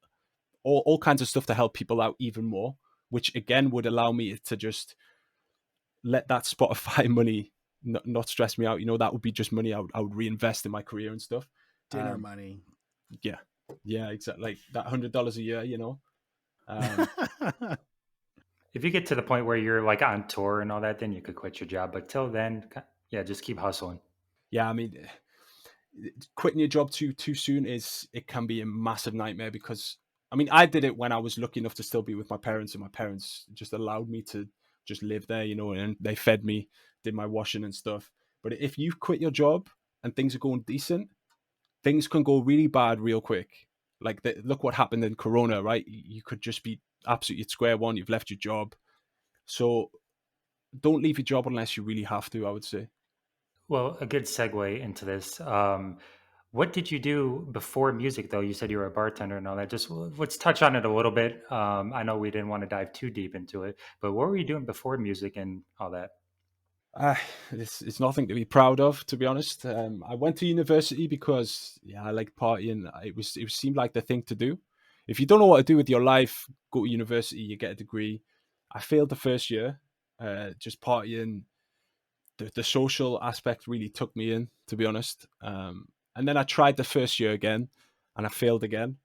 all kinds of stuff to help people out even more, which again would allow me to just let that Spotify money not stress me out. That would be just money I would reinvest in my career and stuff. Dinner Um, money. yeah, yeah, exactly. Like that $100 a year. Um, If you get to the point where you're like on tour and all that, then you could quit your job. But till then, yeah, just keep hustling. yeah, I mean, quitting your job too soon it can be a massive nightmare because I mean I did it when I was lucky enough to still be with my parents, and my parents just allowed me to just live there, and they fed me, did my washing and stuff. But if you quit your job and things are going decent, things can go really bad real quick. Like look what happened in Corona, right? You could just be absolutely at square one. You've left your job, so don't leave your job unless you really have to, I would say. Well, a good segue into this. What did you do before music, though? You said you were a bartender and all that. Just let's touch on it a little bit. I know we didn't want to dive too deep into it, but what were you doing before music and all that? Uh, it's nothing to be proud of, to be honest. I went to university because I like partying. It seemed like the thing to do. If you don't know what to do with your life, go to university. You get a degree. I failed the first year. Just partying. The social aspect really took me in, to be honest. And then I tried the first year again, and I failed again.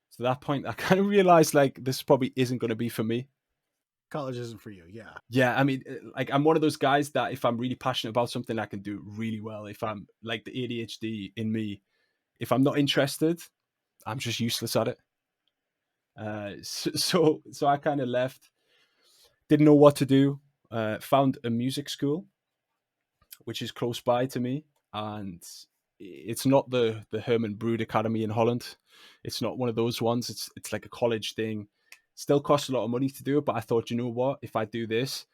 So at that point, I kind of realized like this probably isn't going to be for me. College isn't for you. Yeah. Yeah, I mean, like I'm one of those guys that if I'm really passionate about something, I can do really well. If I'm like the ADHD in me, if I'm not interested, I'm just useless at it. So I kind of left, didn't know what to do. Found a music school, which is close by to me, and it's not the Herman Brood Academy in Holland. It's not one of those ones. It's like a college thing. Still costs a lot of money to do it, but I thought, you know what? If I do this,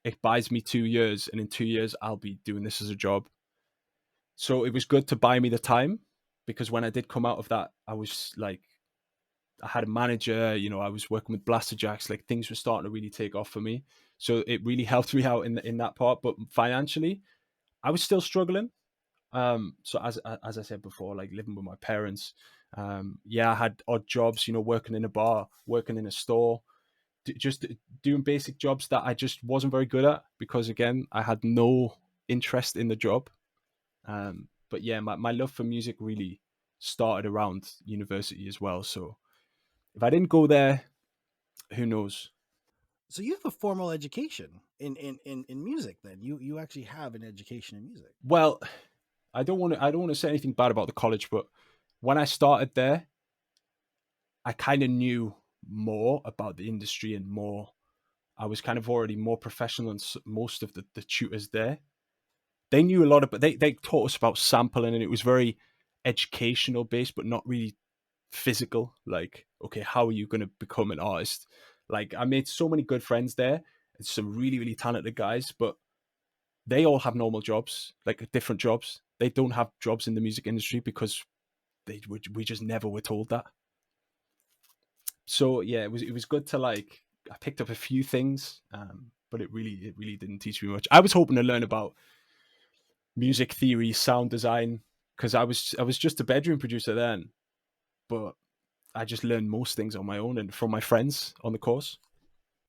it buys me 2 years, and in 2 years I'll be doing this as a job. So it was good to buy me the time, because when I did come out of that, I was like, I had a manager, I was working with Blaster Jacks, like things were starting to really take off for me. So it really helped me out in that part. But financially, I was still struggling. So as I said before, like living with my parents, yeah, I had odd jobs, working in a bar, working in a store, just doing basic jobs that I just wasn't very good at, because again, I had no interest in the job. But yeah, my love for music really started around university as well. So if I didn't go there, who knows? So you have a formal education in music. Then you actually have an education in music. Well, I don't want to say anything bad about the college, but when I started there, I kind of knew more about the industry and more. I was kind of already more professional than most of the tutors there. They knew a lot about. They taught us about sampling, and it was very educational based, but not really physical. Like, okay, how are you going to become an artist? Like, I made so many good friends there, and some really really talented guys, but they all have normal jobs, like different jobs. They don't have jobs in the music industry because we just never were told that. So yeah, it was good to like, I picked up a few things, but it really didn't teach me much. I was hoping to learn about music theory, sound design, because I was just a bedroom producer then, but I just learned most things on my own and from my friends on the course.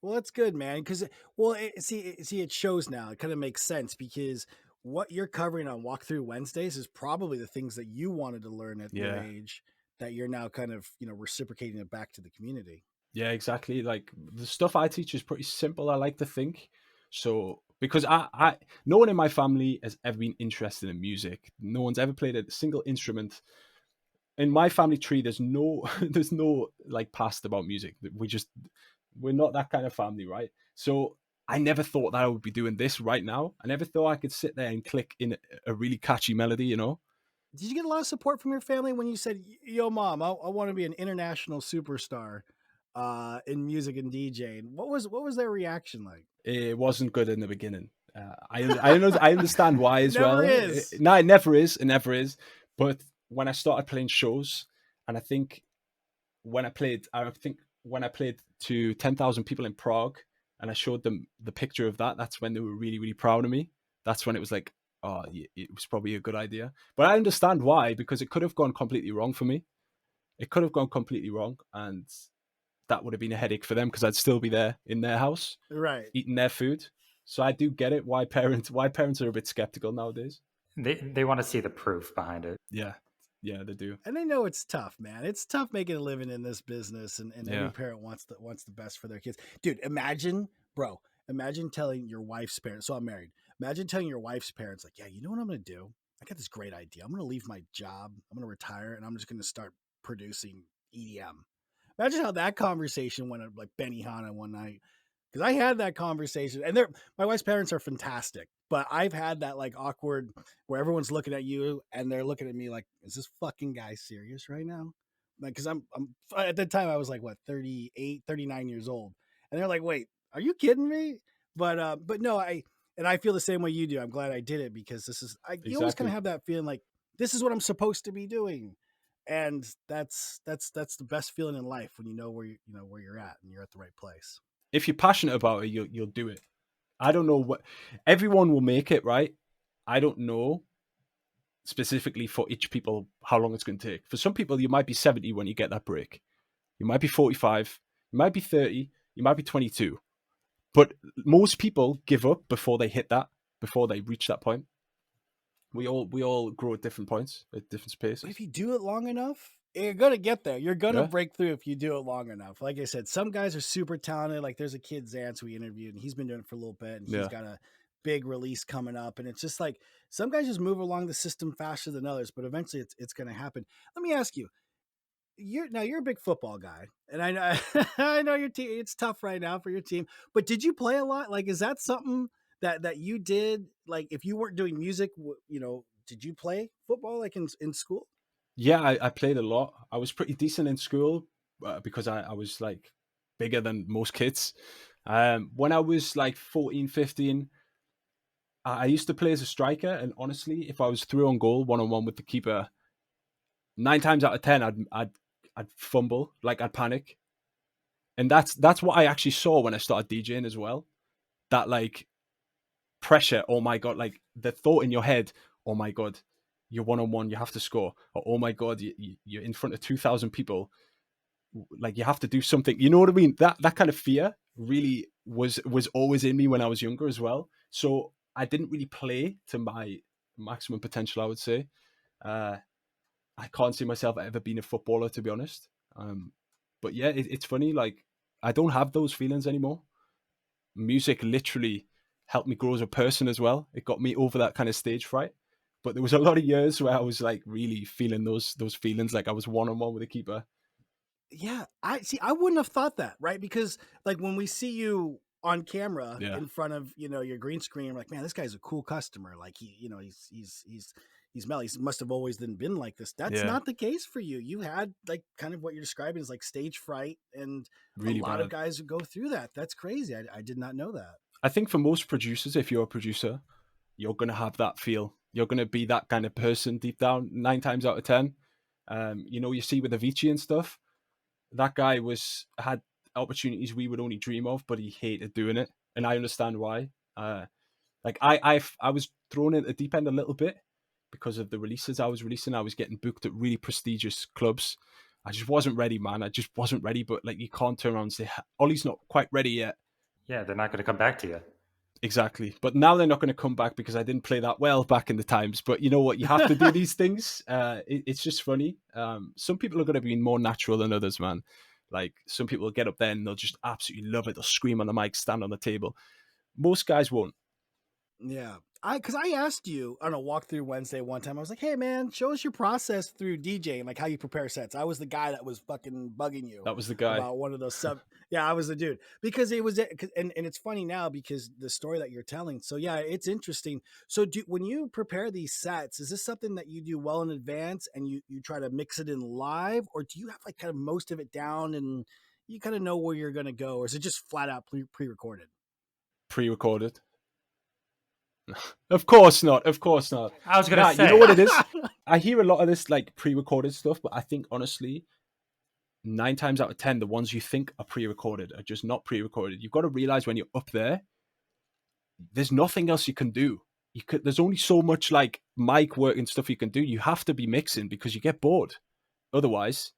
Well, that's good, man. Because well, it shows now. It kind of makes sense because what you're covering on Walkthrough Wednesdays is probably the things that you wanted to learn at your Yeah. age that you're now kind of reciprocating it back to the community. Yeah, exactly. Like the stuff I teach is pretty simple, I like to think. So because I no one in my family has ever been interested in music. No one's ever played a single instrument. In my family tree, there's no there's no like past about music. We're not that kind of family, right? So I never thought that I would be doing this right now. I never thought I could sit there and click in a really catchy melody. Did you get a lot of support from your family when you said, "Yo, mom, I want to be an international superstar in music and DJing"? What was their reaction like? It wasn't good in the beginning. I understand why It as never well. is. No, it never is. It never is. But when I started playing shows, and I think when I played to 10,000 people in Prague, and I showed them the picture of that, that's when they were really, really proud of me. That's when it was like, oh, it was probably a good idea. But I understand why, because it could have gone completely wrong for me. It could have gone completely wrong, and that would have been a headache for them because I'd still be there in their house Right. eating their food. So I do get it why parents are a bit skeptical nowadays. They want to see the proof behind it. Yeah, yeah, they do. And they know it's tough, man. It's tough making a living in this business, and every Yeah, parent wants the best for their kids. Dude, imagine telling your wife's parents. So I'm married. Imagine telling your wife's parents, like, yeah, you know what I'm gonna do? I got this great idea. I'm gonna leave my job. I'm gonna retire, and I'm just gonna start producing EDM. Imagine how that conversation went at like Benihana one night. Because I had that conversation, and my wife's parents are fantastic, but I've had that like awkward where everyone's looking at you and they're looking at me like, is this fucking guy serious right now? Like, because I'm at the time I was like, what, 38, 39 years old, and they're like, wait, are you kidding me? But no, I feel the same way you do. I'm glad I did it because you always kind of exactly. have that feeling like this is what I'm supposed to be doing, and that's the best feeling in life when you know where you're at and you're at the right place. If you're passionate about it, you'll do it. I don't know what everyone will make it, right? I don't know specifically for each people how long it's going to take. For some people, you might be 70 when you get that break. You might be 45. You might be 30. You might be 22. But most people give up before they hit that, before they reach that point. We all grow at different points, at different But spaces. if you do it long enough, you're gonna get there. You're gonna Yeah, break through if you do it long enough. Like I said, some guys are super talented. Like there's a kid Zance we interviewed, and he's been doing it for a little bit, and he's yeah. got a big release coming up. And it's just like some guys just move along the system faster than others, but eventually it's gonna happen. Let me ask you, you're a big football guy, and I know I know your team. It's tough right now for your team, but did you play a lot? Like, is that something that you did? Like, if you weren't doing music, did you play football like in school? Yeah, I played a lot. I was pretty decent in school because I was like bigger than most kids. When I was like 14, 15, I used to play as a striker. And honestly, if I was through on goal one-on-one with the keeper, 9 times out of 10, I'd fumble, like I'd panic. And that's what I actually saw when I started DJing as well. That like pressure, oh my God, like the thought in your head, oh my God, you're one-on-one, you have to score. Or, oh my God, you're in front of 2,000 people. Like you have to do something. You know what I mean? That kind of fear really was always in me when I was younger as well. So I didn't really play to my maximum potential, I would say. I can't see myself ever being a footballer, to be honest. But yeah, it's funny. Like I don't have those feelings anymore. Music literally helped me grow as a person as well. It got me over that kind of stage fright. But there was a lot of years where I was like really feeling those feelings, like I was one-on-one with a keeper. Yeah, I see. I wouldn't have thought that, right? Because like when we see you on camera Yeah. in front of your green screen, we're like, man, this guy's a cool customer. Like he's Mel. He must have always been like this. That's not the case for you. You had like kind of what you're describing is like stage fright, and Really a lot bad. of guys who go through that. That's crazy. I did not know that. I think for most producers, if you're a producer, you're going to have that feel. You're going to be that kind of person deep down, 9 times out of 10. You see with Avicii and stuff, that guy had opportunities we would only dream of, but he hated doing it. And I understand why. I was thrown in the deep end a little bit because of the releases I was releasing. I was getting booked at really prestigious clubs. I just wasn't ready, man. I just wasn't ready. But like, you can't turn around and say, Olly's not quite ready yet. Yeah, they're not going to come back to you. Exactly. But now they're not going to come back because I didn't play that well back in the times. But you know what? You have to do these things. It's just funny. Some people are going to be more natural than others, man. Like some people will get up there and they'll just absolutely love it. They'll scream on the mic, stand on the table. Most guys won't. Yeah. Because I asked you on a walkthrough Wednesday one time, I was like, hey, man, show us your process through DJing, like how you prepare sets. I was the guy that was fucking bugging you. That was the guy. About one of those Yeah, I was the dude. Because it was, and it's funny now because the story that you're telling. So, yeah, it's interesting. So, when you prepare these sets, is this something that you do well in advance and you try to mix it in live? Or do you have like kind of most of it down and you kind of know where you're going to go? Or is it just flat out pre-recorded? Pre-recorded. Of course not. Of course not. I was going to say. You know what it is? I hear a lot of this like pre-recorded stuff, but I think honestly, 9 times out of 10, the ones you think are pre-recorded are just not pre-recorded. You've got to realize when you're up there, there's nothing else you can do. There's only so much like mic work and stuff you can do. You have to be mixing because you get bored otherwise.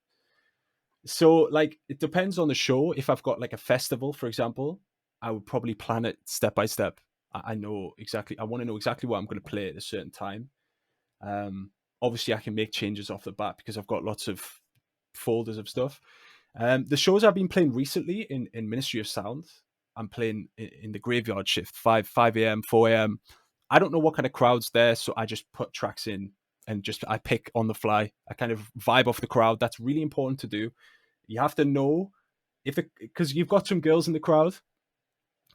So like, it depends on the show. If I've got like a festival, for example, I would probably plan it step by step. I know exactly. I want to know exactly what I'm going to play at a certain time. Obviously, I can make changes off the bat because I've got lots of folders of stuff. The shows I've been playing recently in Ministry of Sound, I'm playing in the graveyard shift, 5 a.m., 4 a.m. I don't know what kind of crowd's there, so I just put tracks in and I pick on the fly. I kind of vibe off the crowd. That's really important to do. You have to know because you've got some girls in the crowd.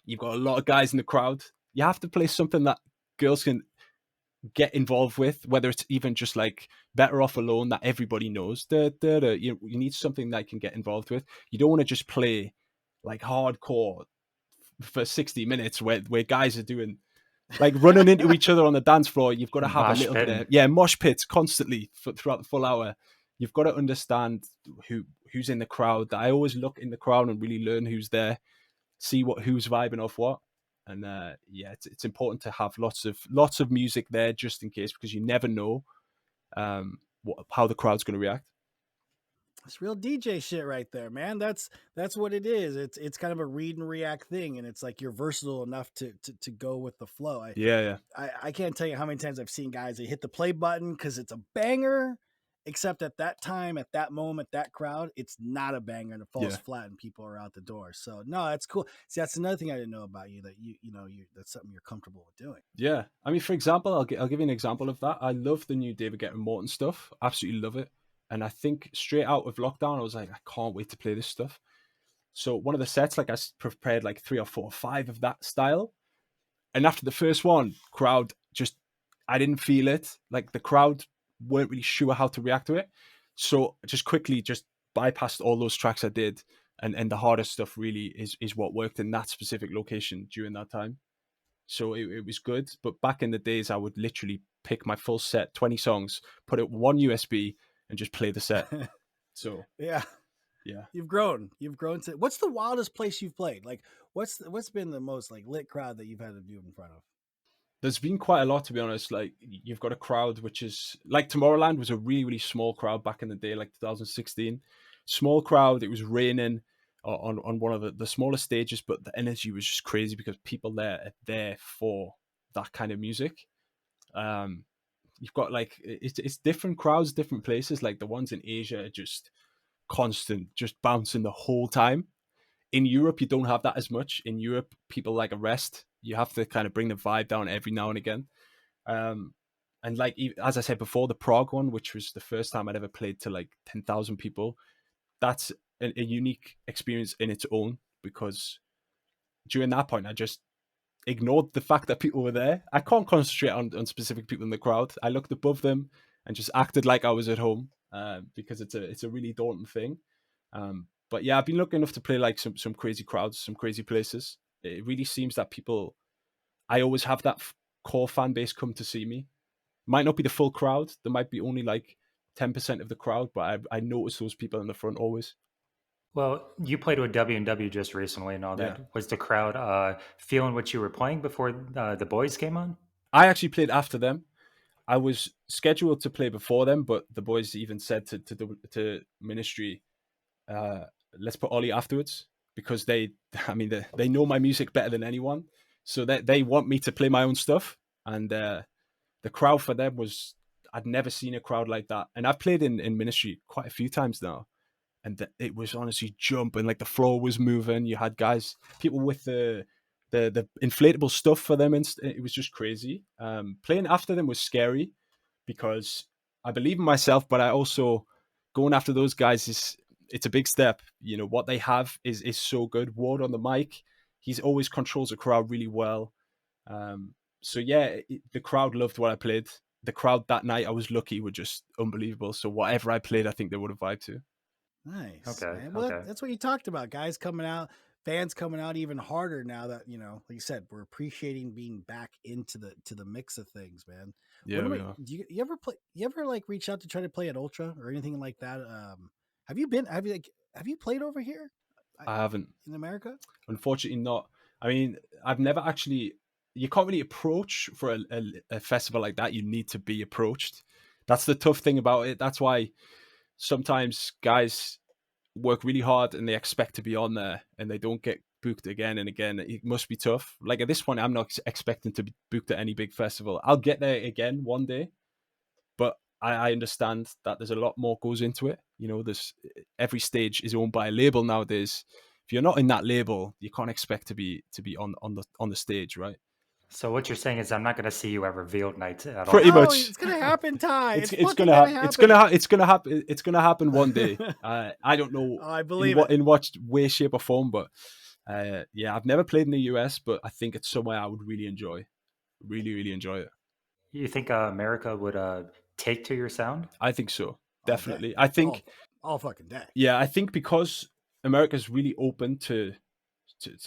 You've got a lot of guys in the crowd. You have to play something that girls can get involved with, whether it's even just like Better Off Alone that everybody knows. You need something that you can get involved with. You don't want to just play like hardcore for 60 minutes where guys are doing like running into each other on the dance floor. You've got to have a little bit of mosh pits constantly throughout the full hour. You've got to understand who's in the crowd. I always look in the crowd and really learn who's there, see who's vibing off what. And it's important to have lots of music there just in case, because you never know how the crowd's going to react. It's real DJ shit right there, man. That's what it is. It's kind of a read and react thing, and it's like you're versatile enough to go with the flow. I can't tell you how many times I've seen guys, they hit the play button because it's a banger, except at that time, at that moment, that crowd, it's not a banger and it falls flat and people are out the door. So no, that's cool. See, that's another thing I didn't know about you, that you that's something you're comfortable with doing. Yeah. I mean, for example, I'll give you an example of that. I love the new David Guetta Morton stuff. Absolutely love it. And I think straight out of lockdown, I was like, I can't wait to play this stuff. So one of the sets, like I prepared like 3 or 4 or 5 of that style. And after the first one, crowd just I didn't feel it. Like the crowd weren't really sure how to react to it. So just quickly just bypassed all those tracks I did. And the hardest stuff really is what worked in that specific location during that time. So it was good. But back in the days, I would literally pick my full set, 20 songs, put it one USB and just play the set. So yeah. yeah. You've grown. You've grown to. What's the wildest place you've played? Like, what's been the most like lit crowd that you've had to do in front of? There's been quite a lot, to be honest. Like you've got a crowd which is like Tomorrowland was a really, really small crowd back in the day, like 2016. Small crowd. It was raining on one of the smallest stages, but the energy was just crazy because people there are there for that kind of music. You've got like it's different crowds, different places. Like the ones in Asia are just constant, just bouncing the whole time. In Europe, you don't have that as much. In Europe, people like a rest. You have to kind of bring the vibe down every now and again. And like as I said before, the Prague one, which was the first time I'd ever played to like 10,000 people, that's a unique experience in its own, because during that point I just ignored the fact that people were there. I can't concentrate on specific people in the crowd. I looked above them and just acted like I was at home, because it's a really daunting thing. But yeah, I've been lucky enough to play like some crazy crowds, some crazy places. It really seems that people, I always have that core fan base come to see me. Might not be the full crowd. There might be only like 10% of the crowd, but I notice those people in the front always. Well, you played with W&W just recently and all that. Yeah. Was the crowd feeling what you were playing before the boys came on? I actually played after them. I was scheduled to play before them, but the boys even said to Ministry, uh, let's put Olly afterwards, because I mean, they know my music better than anyone, so they want me to play my own stuff. And the crowd for them was, I'd never seen a crowd like that. And I've played in Ministry quite a few times now, and it was honestly jumping, like the floor was moving. You had people with the inflatable stuff for them, and it was just crazy. Playing after them was scary because I believe in myself, but I also, going after those guys it's a big step. You know what they have is so good. Ward on the mic, he's always controls the crowd really well. So yeah, the crowd loved what I played. The crowd that night, I was lucky, were just unbelievable. So whatever I played, I think they would have vibed to. Nice. Okay. Man. Well, Okay. that's what you talked about. Guys coming out, fans coming out even harder now that, like you said, we're appreciating being back into the mix of things, man. Yeah, we are. Do you ever play? You ever like reach out to try to play at Ultra or anything like that? Have you played over here? I haven't. In America? Unfortunately, not. I mean, I've never actually. You can't really approach for a festival like that. You need to be approached. That's the tough thing about it. That's why sometimes guys work really hard and they expect to be on there and they don't get booked again and again. It must be tough. Like at this point, I'm not expecting to be booked at any big festival. I'll get there again one day, but I understand that there's a lot more goes into it. There's every stage is owned by a label nowadays. If you're not in that label, you can't expect to be on the stage, right? So what you're saying is I'm not going to see you at revealed nights at all. Pretty Oh, much. it's gonna happen, Ty. It's fucking gonna happen. happen. It's gonna happen one day. I don't know I believe in what way, shape, or form, but yeah, I've never played in the US, but I think it's somewhere I would really enjoy. Really, really enjoy it. You think America would take to your sound? I think so. All day. Definitely. I think all fucking day. Yeah, I think because America's really open to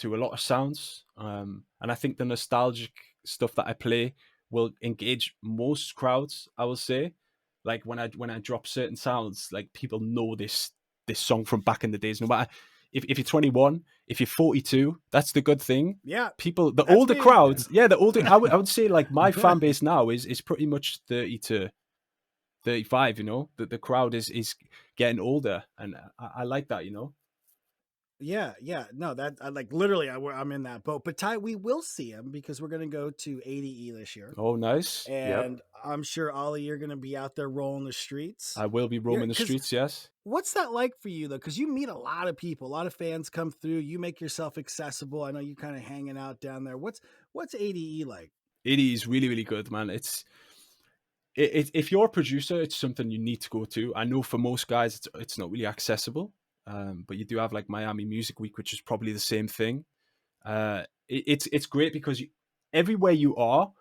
a lot of sounds, and I think the nostalgic stuff that I play will engage most crowds. I will say, like when I drop certain sounds, like people know this song from back in the days. No matter if you're 21, if you're 42, that's the good thing. Yeah, people, the that's older me. crowds, yeah, the older. I would say like my fan base now is pretty much 30 to 35. The crowd is getting older, and I like that. Yeah. No, that I like literally. I'm in that boat. But Ty, we will see him because we're going to go to ADE this year. Oh, nice. And I'm sure, Olly, you're going to be out there rolling the streets. I will be roaming the streets, yes. What's that like for you, though? Because you meet a lot of people. A lot of fans come through. You make yourself accessible. I know you're kind of hanging out down there. What's ADE like? ADE is really, really good, man. If you're a producer, it's something you need to go to. I know for most guys, it's not really accessible. But you do have like Miami Music Week, which is probably the same thing. It's great because everywhere you are,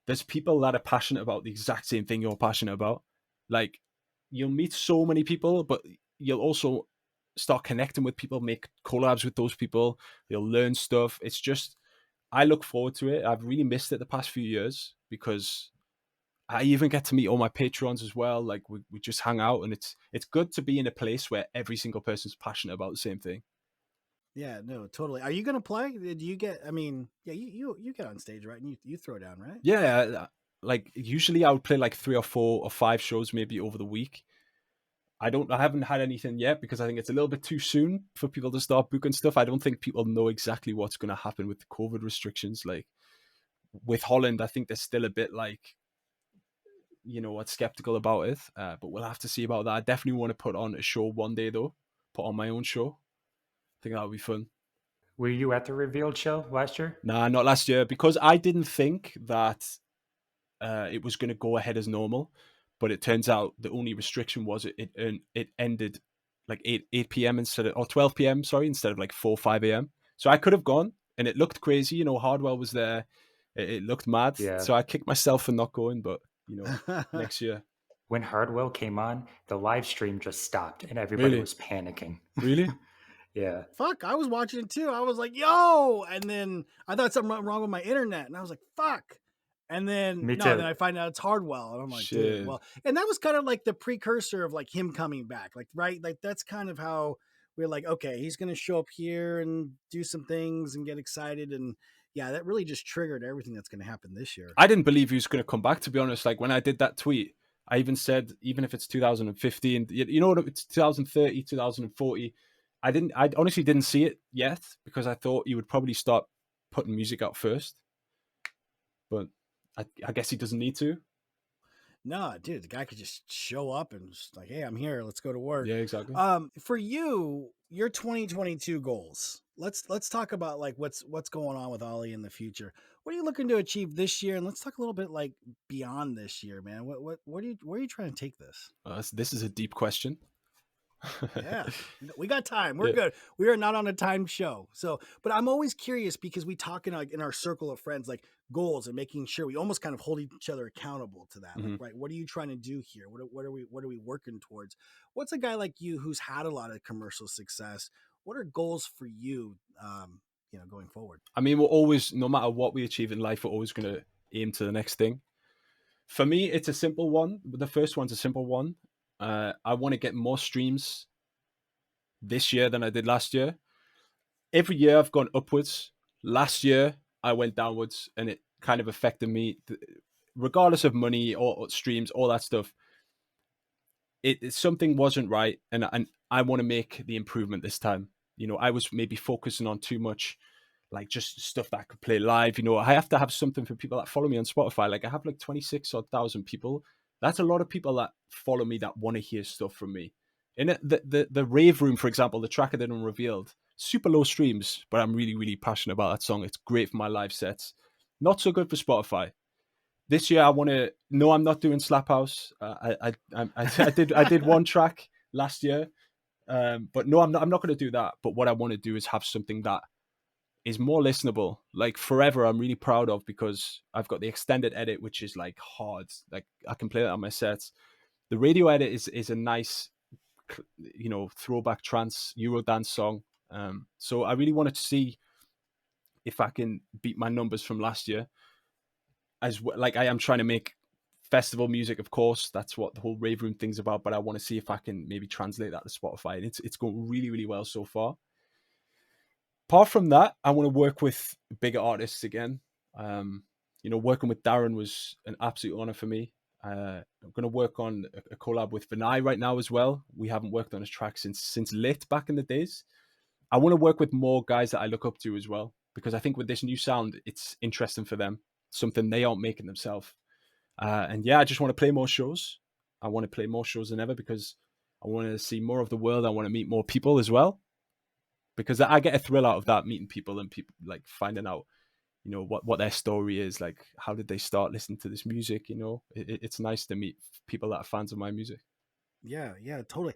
there's people that are passionate about the exact same thing you're passionate about. Like, you'll meet so many people, but you'll also start connecting with people, make collabs with those people. You'll learn stuff. It's just, I look forward to it. I've really missed it the past few years because I even get to meet all my patrons as well. Like, we just hang out, and it's good to be in a place where every single person's passionate about the same thing. Yeah, no, totally. Are you gonna play? Do you get? I mean, yeah, you get on stage, right? And you throw down, right? Yeah, like usually I would play like 3 or 4 or 5 shows maybe over the week. I haven't had anything yet because I think it's a little bit too soon for people to start booking stuff. I don't think people know exactly what's going to happen with the COVID restrictions. Like with Holland, I think they're still a bit like, what, skeptical about it. But we'll have to see about that. I definitely want to put on a show one day though, put on my own show. I think that would be fun. Were you at the revealed show last year? Nah, not last year because I didn't think that it was going to go ahead as normal, but it turns out the only restriction was it ended like 8 p.m. or 12 p.m. sorry, instead of like 4 5 a.m. So I could have gone, and it looked crazy. Hardwell was there. It looked mad. Yeah. So I kicked myself for not going, but next year. When Hardwell came on, the live stream just stopped and everybody Really? was panicking. Really? Yeah. Fuck, I was watching it too. I was like, yo, and then I thought something went wrong with my internet, and I was like, fuck. And then Me no, too. then I find out it's Hardwell, and I'm like, dude, Shit. well, and that was kind of like the precursor of like him coming back, like right, like that's kind of how we're like, okay, he's gonna show up here and do some things and get excited, and yeah, that really just triggered everything that's gonna happen this year. I didn't believe he was going to come back, to be honest. Like when I did that tweet, I even said, even if it's 2015, it's 2030, 2040. I honestly didn't see it yet because I thought he would probably start putting music out first. But I guess he doesn't need to. No, dude, the guy could just show up and just like, hey, I'm here. Let's go to work. Yeah, exactly. For you, your 2022 goals. Let's talk about like what's going on with Olly in the future. What are you looking to achieve this year? And let's talk a little bit like beyond this year, man. Where are you trying to take this? This is a deep question. Yeah, we got time. We're Yeah. good. We are not on a timed show. So, but I'm always curious because we talk in our circle of friends, like goals and making sure we almost kind of hold each other accountable to that. Like, right, what are you trying to do here? What are we working towards? What's a guy like you who's had a lot of commercial success? What are goals for you? Going forward. I mean, we're always, no matter what we achieve in life, we're always going to aim to the next thing. For me, it's a simple one. The first one's a simple one. I want to get more streams this year than I did last year. Every year I've gone upwards. Last year I went downwards, and it kind of affected me, regardless of money or streams, all that stuff. Something wasn't right, and I want to make the improvement this time. I was maybe focusing on too much, like just stuff that I could play live. I have to have something for people that follow me on Spotify. Like I have like 26,000 people. That's a lot of people that follow me that want to hear stuff from me. And the Rave Room, for example, the track I did on Revealed, super low streams, but I'm really, really passionate about that song. It's great for my live sets. Not so good for Spotify. This year, I want to. No, I'm not doing Slap House. I did one track last year, but no, I'm not going to do that. But what I want to do is have something that is more listenable. Like Forever, I'm really proud of because I've got the extended edit, which is like hard. Like I can play that on my sets. The radio edit is a nice, throwback trance Eurodance song. So I really wanted to see if I can beat my numbers from last year. As well, like I am trying to make festival music, of course. That's what the whole Rave Room thing's about. But I want to see if I can maybe translate that to Spotify, and it's going really, really well so far. Apart from that, I want to work with bigger artists again. Working with Darren was an absolute honor for me. I'm going to work on a collab with Vinay right now as well. We haven't worked on a track since Lit back in the days. I want to work with more guys that I look up to as well, because I think with this new sound, it's interesting for them, something they aren't making themselves. And yeah, I just want to play more shows. I want to play more shows than ever because I want to see more of the world. I want to meet more people as well, because I get a thrill out of that, meeting people and people like finding out, what their story is, like how did they start listening to this music. It's nice to meet people that are fans of my music. Yeah, totally.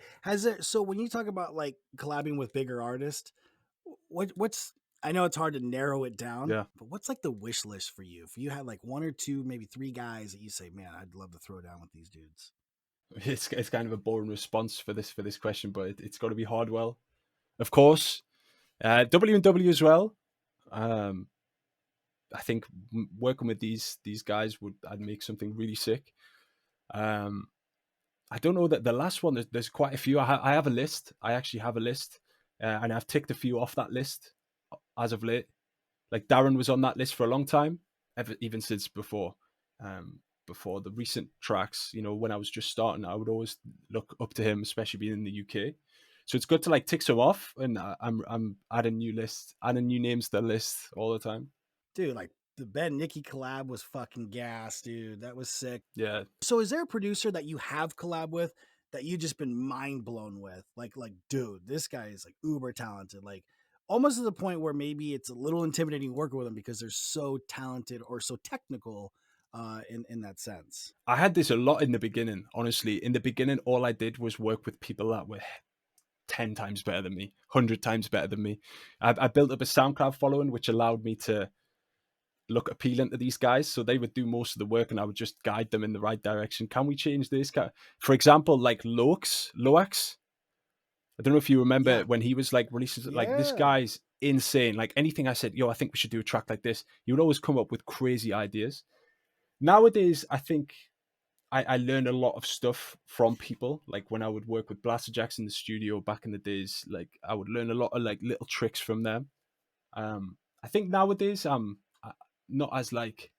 So when you talk about like collabing with bigger artists, what's I know it's hard to narrow it down, Yeah. but what's like the wish list for you? If you had like one or two, maybe three guys that you say, man, I'd love to throw down with these dudes. It's kind of a boring response for this question, but it's got to be Hardwell, of course. W&W as well. I think working with these guys I'd make something really sick. I don't know that the last one. There's quite a few. I have a list. I actually have a list, and I've ticked a few off that list as of late. Like Darren was on that list for a long time, even since before the recent tracks. You know, when I was just starting, I would always look up to him, especially being in the UK. So it's good to like tick some off, and I'm adding new names to the list all the time. Dude, like the Ben Nicky collab was fucking gas, dude. That was sick. Yeah. So is there a producer that you have collab with that you just been mind blown with? Like, dude, this guy is like uber talented. Like almost to the point where maybe it's a little intimidating working with them because they're so talented or so technical in that sense. I had this a lot in the beginning, honestly. In the beginning, all I did was work with people that were 10 times better than me, 100 times better than me. I built up a SoundCloud following, which allowed me to look appealing to these guys. So they would do most of the work and I would just guide them in the right direction. Can we change this? For example, like Loax. I don't know if you remember when he was like releasing, like this guy's insane. Like anything I said, yo, I think we should do a track like this. He would always come up with crazy ideas. Nowadays, I think I learned a lot of stuff from people. Like when I would work with Blaster Jacks in the studio back in the days, like I would learn a lot of like little tricks from them. I think nowadays I'm not as like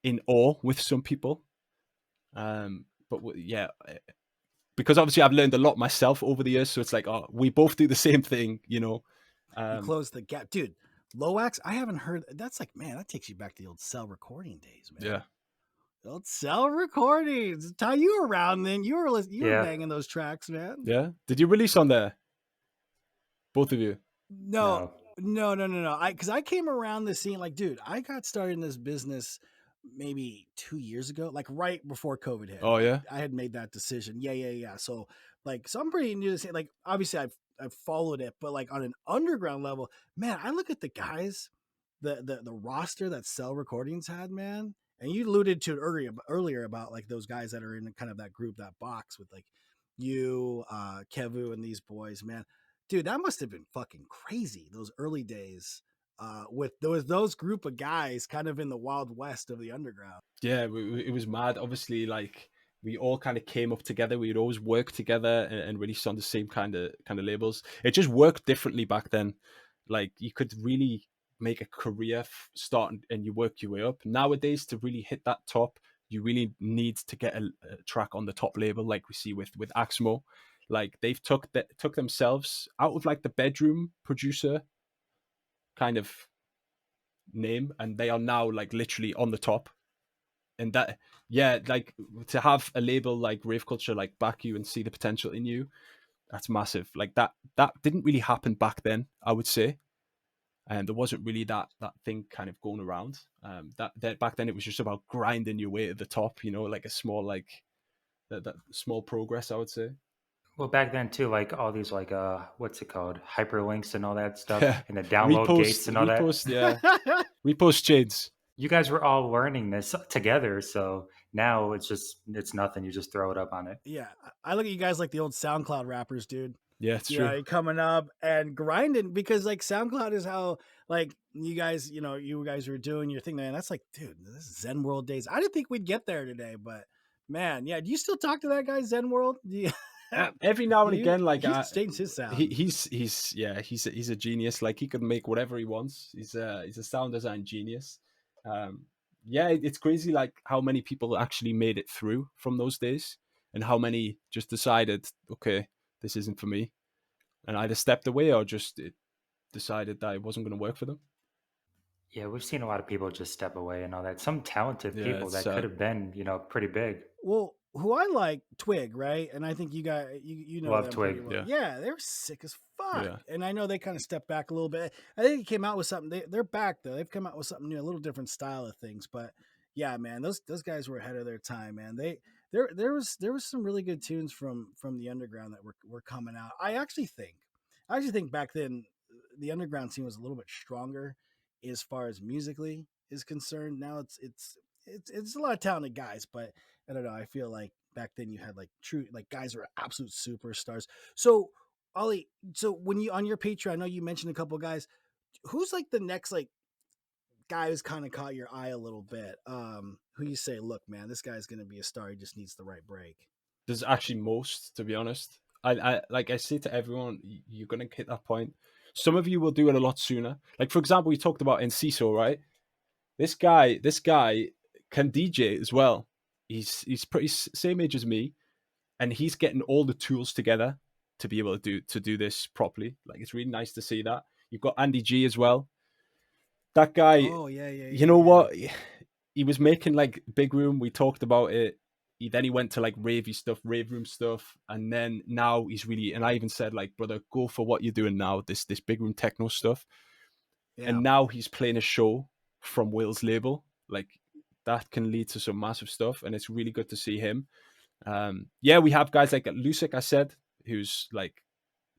in awe with some people. But yeah, because obviously I've learned a lot myself over the years. So it's like, oh, we both do the same thing, you know. You close the gap, dude. Loax, I haven't heard. That's like, man, that takes you back to the old cell recording days, man. Yeah. The old cell recordings. Ty, you were around then. You were banging those tracks, man. Yeah. Did you release on there? Both of you? No. Because I came around the scene like, dude, I got started in this business maybe 2 years ago, like right before COVID hit. Oh yeah. I had made that decision. Yeah. So I'm pretty new to the scene. Like obviously I've followed it, but like on an underground level, man, I look at the guys, the roster that Cell Recordings had, man. And you alluded to it earlier about like those guys that are in kind of that group, that box with like you, Kevu, and these boys, man. Dude, that must have been fucking crazy. Those early days, with those group of guys, kind of in the wild west of the underground. Yeah, it was mad. Obviously, like we all kind of came up together. We would always work together and release on the same kind of labels. It just worked differently back then. Like you could really make a career starting and you work your way up. Nowadays, to really hit that top, you really need to get a track on the top label, like we see with Axmo. Like they've took themselves out of like the bedroom producer kind of name, and they are now like literally on the top. And that, yeah, like to have a label like Rave Culture like back you and see the potential in you, that's massive. Like that didn't really happen back then, I would say. And there wasn't really that thing kind of going around. That back then it was just about grinding your way to the top, you know, like a small like that small progress, I would say. Well, back then too, like all these like what's it called, hyperlinks and all that stuff, Yeah. and the download gates and all that. Yeah. Repost chains. You guys were all learning this together, so now it's nothing. You just throw it up on it. Yeah, I look at you guys like the old SoundCloud rappers, dude. Yeah, it's You true. know, you're coming up and grinding because like SoundCloud is how like you guys were doing your thing, man. That's like, dude, this is Zen World days. I didn't think we'd get there today, but man, yeah. Do you still talk to that guy, Zen World? Every now and again, like he's changed his sound. He's a genius. Like he could make whatever he wants. He's a sound design genius. Yeah, it's crazy like how many people actually made it through from those days, and how many just decided, okay, this isn't for me, and either stepped away or just decided that it wasn't going to work for them. Yeah, we've seen a lot of people just step away and all that. Some talented people that sad. could have been, pretty big. Well, who I like, Twig, right? And I think you got you know Love them Twig. pretty well. Yeah. Yeah, they were sick as fuck. Yeah. And I know they kind of stepped back a little bit. I think he came out with something. They're back though. They've come out with something new, a little different style of things. But yeah, man, those guys were ahead of their time, man. There was some really good tunes from the underground that were coming out. I actually think back then the underground scene was a little bit stronger as far as musically is concerned. Now it's a lot of talented guys, but I don't know. I feel like back then you had like true like guys who are absolute superstars. So Ollie, so when you on your Patreon, I know you mentioned a couple of guys. Who's like the next like guy who's kind of caught your eye a little bit? Who you say, look, man, this guy's gonna be a star. He just needs the right break. There's actually most, to be honest. I like I say to everyone, you're gonna hit that point. Some of you will do it a lot sooner. Like for example, we talked about Enciso, right? This guy can DJ as well. He's pretty same age as me, and he's getting all the tools together to be able to do this properly. Like it's really nice to see that. You've got Andy G as well. That guy, Oh yeah, yeah, you yeah, know yeah. what? He was making like Big Room. We talked about it. Then he went to like ravey stuff, Rave Room stuff, and then now he's really. And I even said like, brother, go for what you're doing now. This Big Room techno stuff. Yeah. And now he's playing a show from Will's label. Like that can lead to some massive stuff, and it's really good to see him. Yeah, we have guys like Lusic, I said, who's like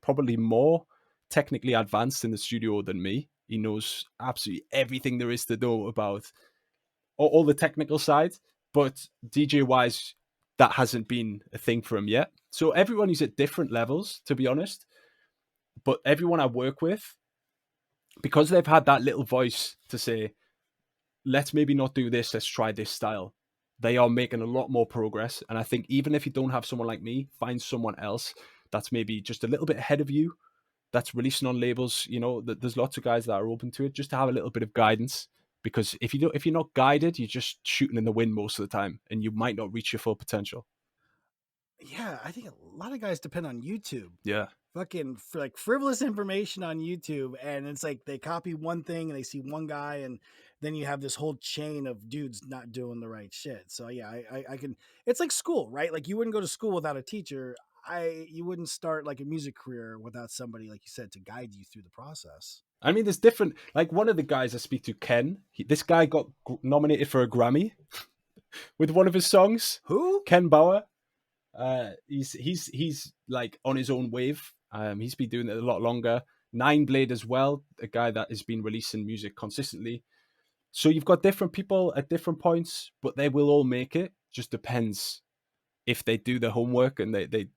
probably more technically advanced in the studio than me. He knows absolutely everything there is to know about all the technical side, but DJ wise, that hasn't been a thing for him yet. So everyone is at different levels, to be honest. But everyone I work with, because they've had that little voice to say, let's maybe not do this, let's try this style. They are making a lot more progress. And I think even if you don't have someone like me, find someone else that's maybe just a little bit ahead of you, that's releasing on labels. You know, there's lots of guys that are open to it, just to have a little bit of guidance. Because if you're not guided, you're just shooting in the wind most of the time, and you might not reach your full potential. Yeah, I think a lot of guys depend on YouTube. Yeah. Fucking for like frivolous information on YouTube, and it's like they copy one thing and they see one guy, and then you have this whole chain of dudes not doing the right shit. So yeah, I can. It's like school, right? Like you wouldn't go to school without a teacher. You wouldn't start like a music career without somebody, like you said, to guide you through the process. I mean, there's different. Like one of the guys I speak to, Ken. This guy got nominated for a Grammy with one of his songs. Who? Ken Bauer. He's like on his own wave. He's been doing it a lot longer. Nine Blade as well, a guy that has been releasing music consistently. So you've got different people at different points, but they will all make it. Just depends if they do their homework, and they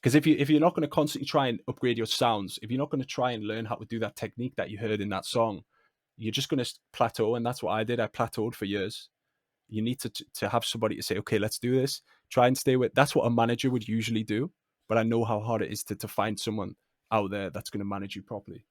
because if you're not going to constantly try and upgrade your sounds, if you're not going to try and learn how to do that technique that you heard in that song, you're just going to plateau. And that's what I did. I plateaued for years. You need to have somebody to say, okay, let's do this. Try and stay with. That's what a manager would usually do. But I know how hard it is to find someone out there that's going to manage you properly.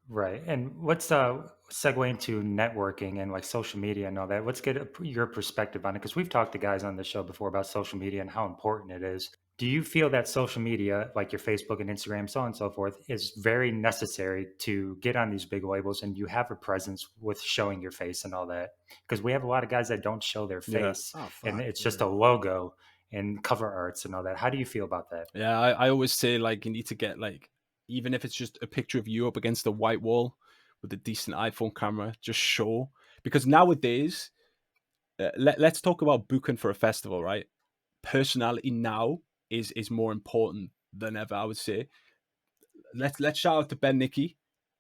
Right. And what's segue into networking and like social media and all that? Let's get your perspective on it, because we've talked to guys on the show before about social media and how important it is. Do you feel that social media, like your Facebook and Instagram, so on and so forth, is very necessary to get on these big labels and you have a presence with showing your face and all that? Because we have a lot of guys that don't show their Yeah. face, Oh, fuck, and it's yeah. just a logo and cover arts and all that. How do you feel about that? Yeah, I always say like you need to get like, even if it's just a picture of you up against a white wall with a decent iPhone camera, just show. Because nowadays, let's talk about booking for a festival, right? Personality now is more important than ever, I would say. Let's shout out to Ben Nicky,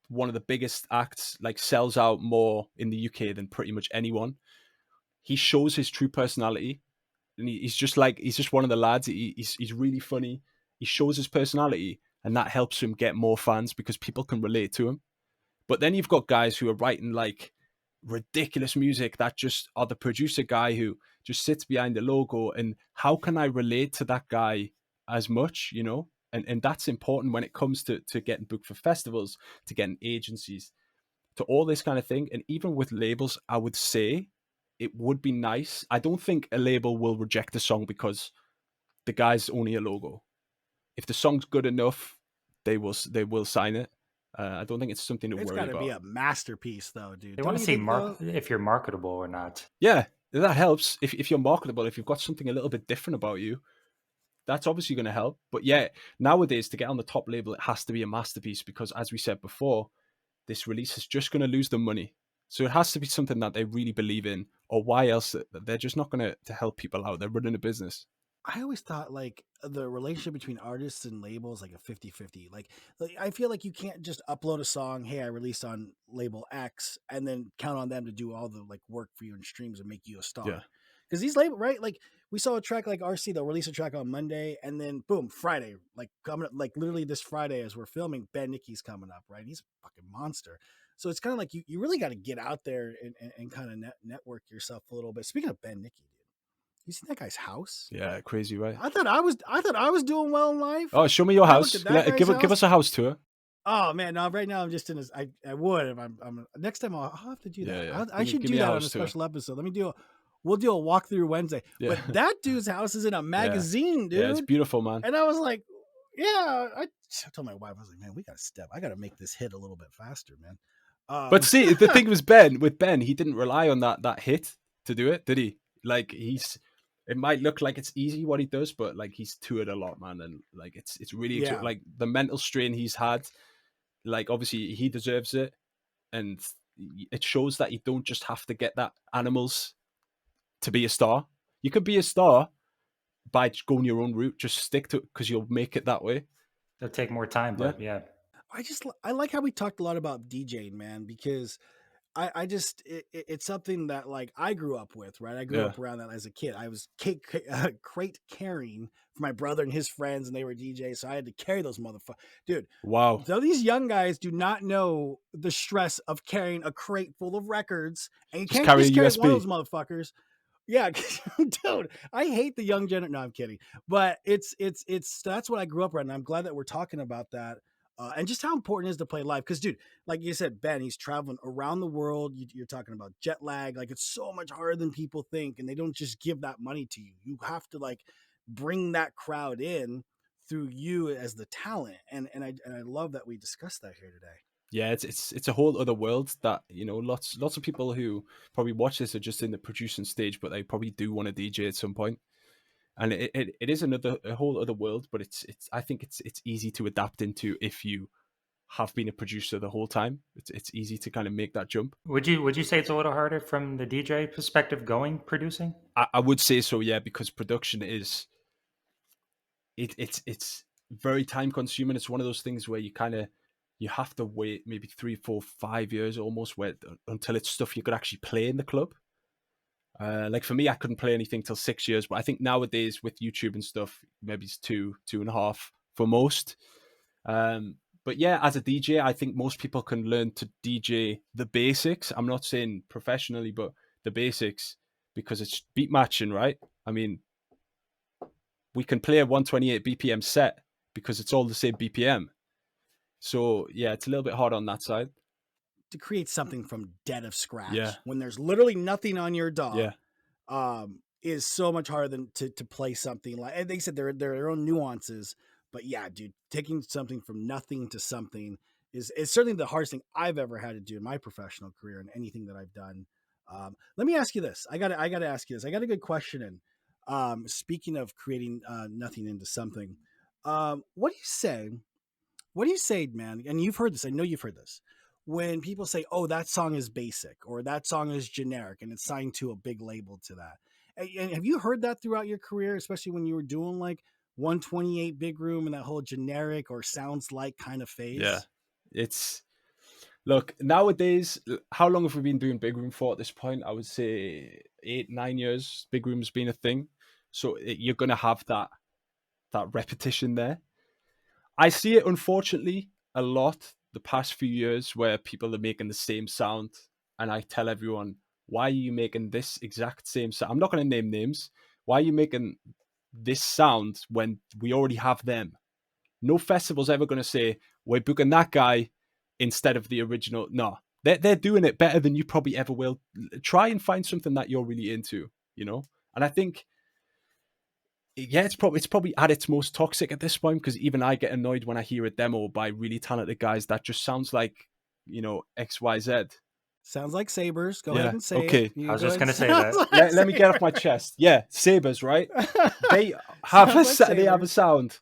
one of the biggest acts, like sells out more in the UK than pretty much anyone. He shows his true personality, and he's just one of the lads. He's really funny. He shows his personality, and that helps him get more fans because people can relate to him. But then you've got guys who are writing like ridiculous music that just are the producer guy who just sits behind the logo. And how can I relate to that guy as much, you know? And that's important when it comes to getting booked for festivals, to getting agencies, to all this kind of thing. And even with labels, I would say it would be nice. I don't think a label will reject a song because the guy's only a logo. If the song's good enough, they will sign it. I don't think it's something to It's worry got to about. be a masterpiece, though, dude. They Don't want to you see think, though? if you're marketable or not. Yeah, that helps. If you're marketable, if you've got something a little bit different about you, that's obviously going to help. But yeah, nowadays to get on the top label, it has to be a masterpiece because, as we said before, this release is just going to lose them money. So it has to be something that they really believe in, or why else they're just not going to help people out. They're running a business. I always thought like the relationship between artists and labels like a 50-50. Like I feel like you can't just upload a song, hey, I released on label X, and then count on them to do all the like work for you in streams and make you a Yeah. star. Because these label, right? Like we saw a track like RC, they'll release a track on Monday, and then boom, Friday, like coming up, like literally this Friday as we're filming, Ben Nicky's coming up, right? He's a fucking monster. So it's kind of like you really got to get out there and kind of network yourself a little bit. Speaking of Ben Nicky, dude, you seen that guy's house? Yeah, crazy, right? I thought I was doing well in life. Oh, show me your I looked house. at that guy's Give house. us a house tour. Oh man, no, right now I'm just in his. I would if I'm next time I'll have to do that. Yeah. I should do that on a special episode. We'll do a walkthrough Wednesday. Yeah. But that dude's house is in a magazine, dude. Yeah, it's beautiful, man. And I was like, yeah. I told my wife, I was like, man, we gotta step. I gotta make this hit a little bit faster, man. But see, the thing was Ben, he didn't rely on that hit to do it, did he? Like it might look like it's easy what he does, but like he's toured a lot, man, and like it's really like the mental strain he's had. Like obviously he deserves it, and it shows that you don't just have to get that animals to be a star. You could be a star by going your own route. Just stick to it because you'll make it that way. It'll take more time, but yeah. I like how we talked a lot about DJing, man, because it's something that like I grew up with, right? I grew up around that as a kid. I was crate carrying for my brother and his friends, and they were DJs, so I had to carry those motherfuckers. Dude, wow. Though these young guys do not know the stress of carrying a crate full of records, and you can't just carry one of those motherfuckers. Yeah, dude, I hate the young generation. No, I'm kidding, but it's that's what I grew up around. And I'm glad that we're talking about that. And just how important it is to play live. Because, dude, like you said, Ben, he's traveling around the world. You're talking about jet lag. Like, it's so much harder than people think. And they don't just give that money to you. You have to, like, bring that crowd in through you as the talent. And I love that we discussed that here today. Yeah, it's a whole other world that, you know, lots of people who probably watch this are just in the producing stage, but they probably do want to DJ at some point. And it is a whole other world, but it's I think it's easy to adapt into if you have been a producer the whole time. It's easy to kind of make that jump. Would you say it's a little harder from the DJ perspective going producing? I would say so, yeah, because production is it's very time consuming. It's one of those things where you have to wait maybe 3, 4, 5 years almost until it's stuff you could actually play in the club. Like for me, I couldn't play anything till 6 years, but I think nowadays with YouTube and stuff, maybe it's 2.5 for most. But yeah, as a DJ, I think most people can learn to DJ the basics. I'm not saying professionally, but the basics, because it's beat matching, right? I mean, we can play a 128 BPM set because it's all the same BPM. So yeah, it's a little bit hard on that side. To create something from dead of scratch when there's literally nothing on your DAW, is so much harder than to play something like, and they said there are their own nuances, but yeah, dude, taking something from nothing to something is certainly the hardest thing I've ever had to do in my professional career and anything that I've done. Let me ask you this. I gotta ask you this. I got a good question in. Speaking of creating nothing into something, what do you say? What do you say, man? And you've heard this. I know you've heard this. When people say, oh, that song is basic or that song is generic and it's signed to a big label to that. And have you heard that throughout your career, especially when you were doing like 128 big room and that whole generic or sounds like kind of phase? Yeah. Look, nowadays, how long have we been doing big room for at this point? I would say 8, 9 years. Big room's been a thing. So you're going to have that repetition there. I see it, unfortunately, a lot the past few years where people are making the same sound, and I tell everyone, why are you making this exact same sound? I'm not going to name names. Why are you making this sound when we already have them? No festival's ever going to say, we're booking that guy instead of the original. No, they're doing it better than you probably ever will. Try and find something that you're really into, you know? And I think, yeah, it's probably at its most toxic at this point, because even I get annoyed when I hear a demo by really talented guys that just sounds like, you know, XYZ. Sounds like Sabres. Go ahead and say it. I was just going to say that. Let me get off my chest. Yeah, Sabres, right? They have a sound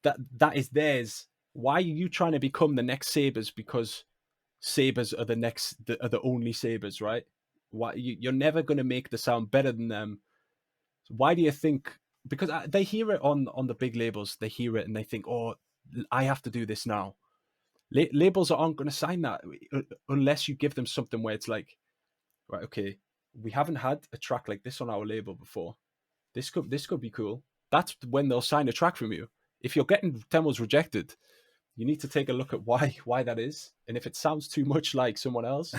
that is theirs. Why are you trying to become the next Sabres because Sabres are the only Sabres, right? Why you're never going to make the sound better than them. Why do you think because they hear it on the big labels. They hear it and they think, oh, I have to do this now. Labels aren't going to sign that unless you give them something where it's like, right, okay, we haven't had a track like this on our label before. This could be cool. That's when they'll sign a track from you. If you're getting demos rejected, you need to take a look at why that is, and if it sounds too much like someone else.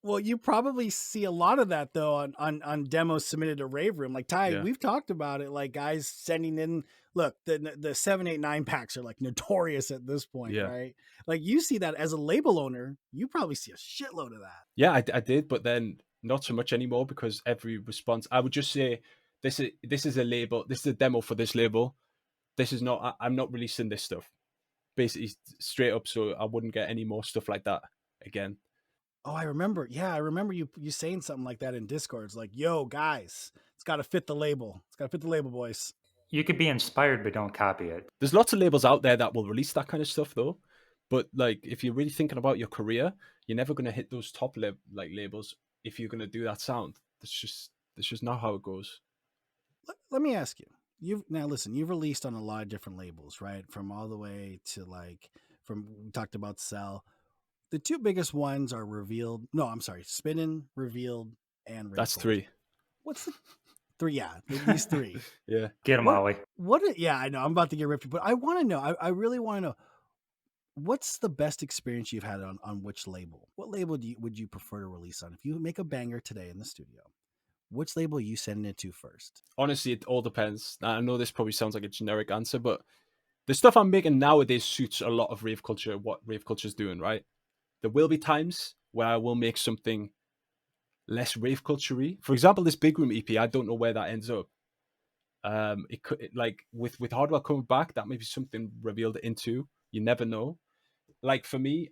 Well, you probably see a lot of that though on demos submitted to Rave Room. Like Ty, Yeah. we've talked about it. Like guys sending in, look, the 7, 8, 9 packs are like notorious at this point, Yeah. right? Like you see that as a label owner, you probably see a shitload of that. Yeah, I did, but then not so much anymore because every response, I would just say, this is a label, this is a demo for this label. This is not, I'm not releasing this stuff. Basically, straight up, so I wouldn't get any more stuff like that again. Oh, I remember. Yeah, I remember you saying something like that in Discord. It's like, yo, guys, it's got to fit the label. It's got to fit the label, boys. You could be inspired, but don't copy it. There's lots of labels out there that will release that kind of stuff, though. But like, if you're really thinking about your career, you're never going to hit those top labels if you're going to do that sound. That's just not how it goes. Let me ask you. You've released on a lot of different labels, right? From all the way to we talked about Cell. The two biggest ones are Revealed. No, I'm sorry, Spinnin', Revealed, and Rave That's Culture. 3. What's the 3? Yeah, these 3. Yeah. Get them, Olly. Yeah, I know. I'm about to get ripped, but I want to know. I really want to know. What's the best experience you've had on which label? What label would you prefer to release on? If you make a banger today in the studio, which label are you sending it to first? Honestly, it all depends. I know this probably sounds like a generic answer, but the stuff I'm making nowadays suits a lot of rave culture, what rave culture is doing, right? There will be times where I will make something less rave culture-y. For example, this Big Room EP, I don't know where that ends up. It could, like with Hardwell coming back, that may be something revealed into. You never know. Like for me,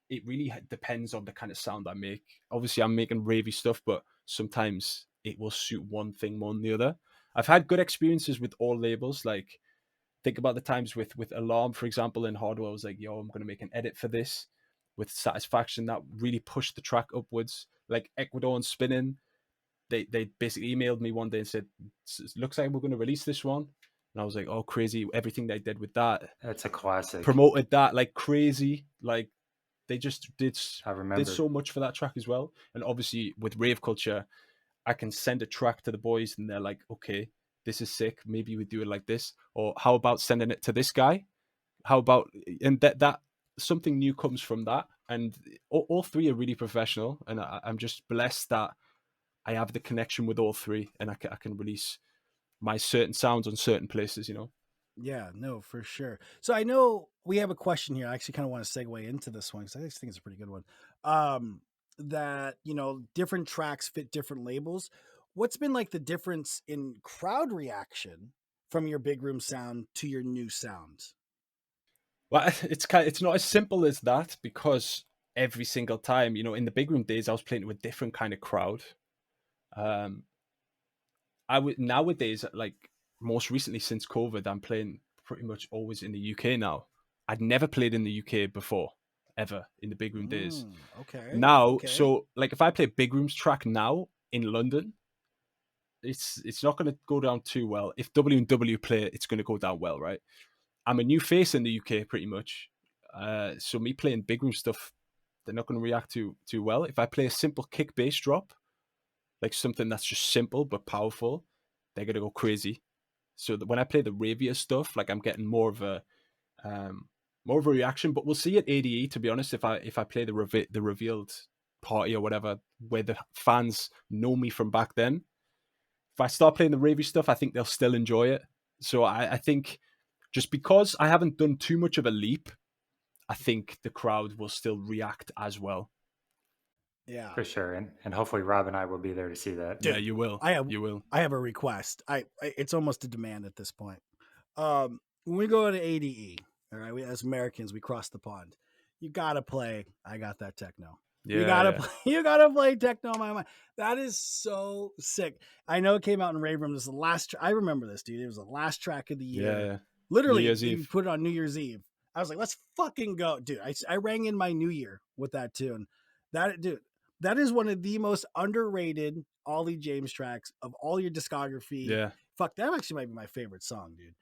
it really depends on the kind of sound I make. Obviously, I'm making ravey stuff, but sometimes it will suit one thing more than the other. I've had good experiences with all labels. Like, think about the times with Alarm, for example, in Hardwell. I was like, yo, I'm going to make an edit for this. With Satisfaction, that really pushed the track upwards. Like Ecuador and Spinning, they basically emailed me one day and said, looks like we're going to release this one. And I was like, oh, crazy. Everything they did with that. That's a classic. Promoted that like crazy. Like, they just did so much for that track as well. And obviously with rave culture, I can send a track to the boys and they're like, okay, this is sick. Maybe we do it like this. Or how about sending it to this guy? How about, and that something new comes from that. And all 3 are really professional. And I'm just blessed that I have the connection with all 3 and I can release my certain sounds on certain places, you know? Yeah, no, for sure. So I know we have a question here. I actually kind of want to segue into this one because I just think it's a pretty good one. That, different tracks fit different labels. What's been like the difference in crowd reaction from your Big Room sound to your new sound? Well, it's not as simple as that because every single time, in the Big Room days, I was playing to a different kind of crowd. I would nowadays, like most recently since COVID, I'm playing pretty much always in the UK now. I'd never played in the UK before, ever in the Big Room days. Okay. Now, so like if I play Big Room's track now in London, it's not going to go down too well. If W&W play it, it's going to go down well, right? I'm a new face in the UK pretty much. So me playing Big Room stuff, they're not going to react too well. If I play a simple kick bass drop, like something that's just simple but powerful, they're going to go crazy. So when I play the ravier stuff, like I'm getting more of a reaction. But we'll see at ADE, to be honest, if I play the revealed party or whatever, where the fans know me from back then. If I start playing the ravey stuff, I think they'll still enjoy it. So I think just because I haven't done too much of a leap, I think the crowd will still react as well. Yeah, for sure, and hopefully Rob and I will be there to see that. Dude, yeah, you will. You will. I have a request. It's almost a demand at this point. When we go to ADE, all right, as Americans, we cross the pond. You gotta play I Got That Techno. Yeah, you gotta play Techno on My Mind. That is so sick. I know it came out in Rave Room. This is the last. I remember this, dude. It was the last track of the year. Yeah. Literally, New Year's you Eve. put it on New Year's Eve. I was like, let's fucking go, dude. I rang in my New Year with that tune. That is one of the most underrated Olly James tracks of all your discography. Yeah. fuck, that actually might be my favorite song, dude.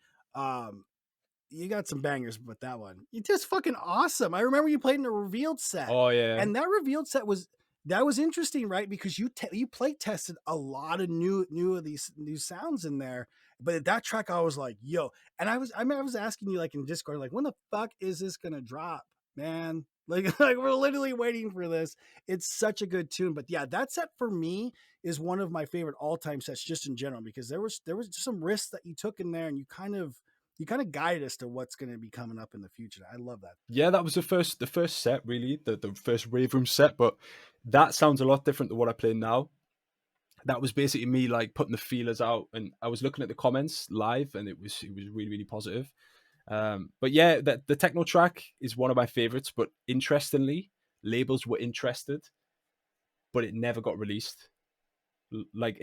You got some bangers with that one. It's just fucking awesome. I remember you played in a revealed set. Oh yeah. And that revealed set was interesting, right? Because you play tested a lot of new of these new sounds in there. But that track, I was like, yo, and I was asking you like in Discord, like, when the fuck is this gonna drop, man? Like we're literally waiting for this. It's such a good tune. But yeah, that set for me is one of my favorite all-time sets just in general, because there was some risks that you took in there, and you kind of guided us to what's going to be coming up in the future. I love that. Yeah, that was the first set, really, the first Rave Room set, but that sounds a lot different to what I play now. That was basically me like putting the feelers out, and I was looking at the comments live, and it was really, really positive. But yeah, the techno track is one of my favorites, but interestingly, labels were interested, but it never got released. Like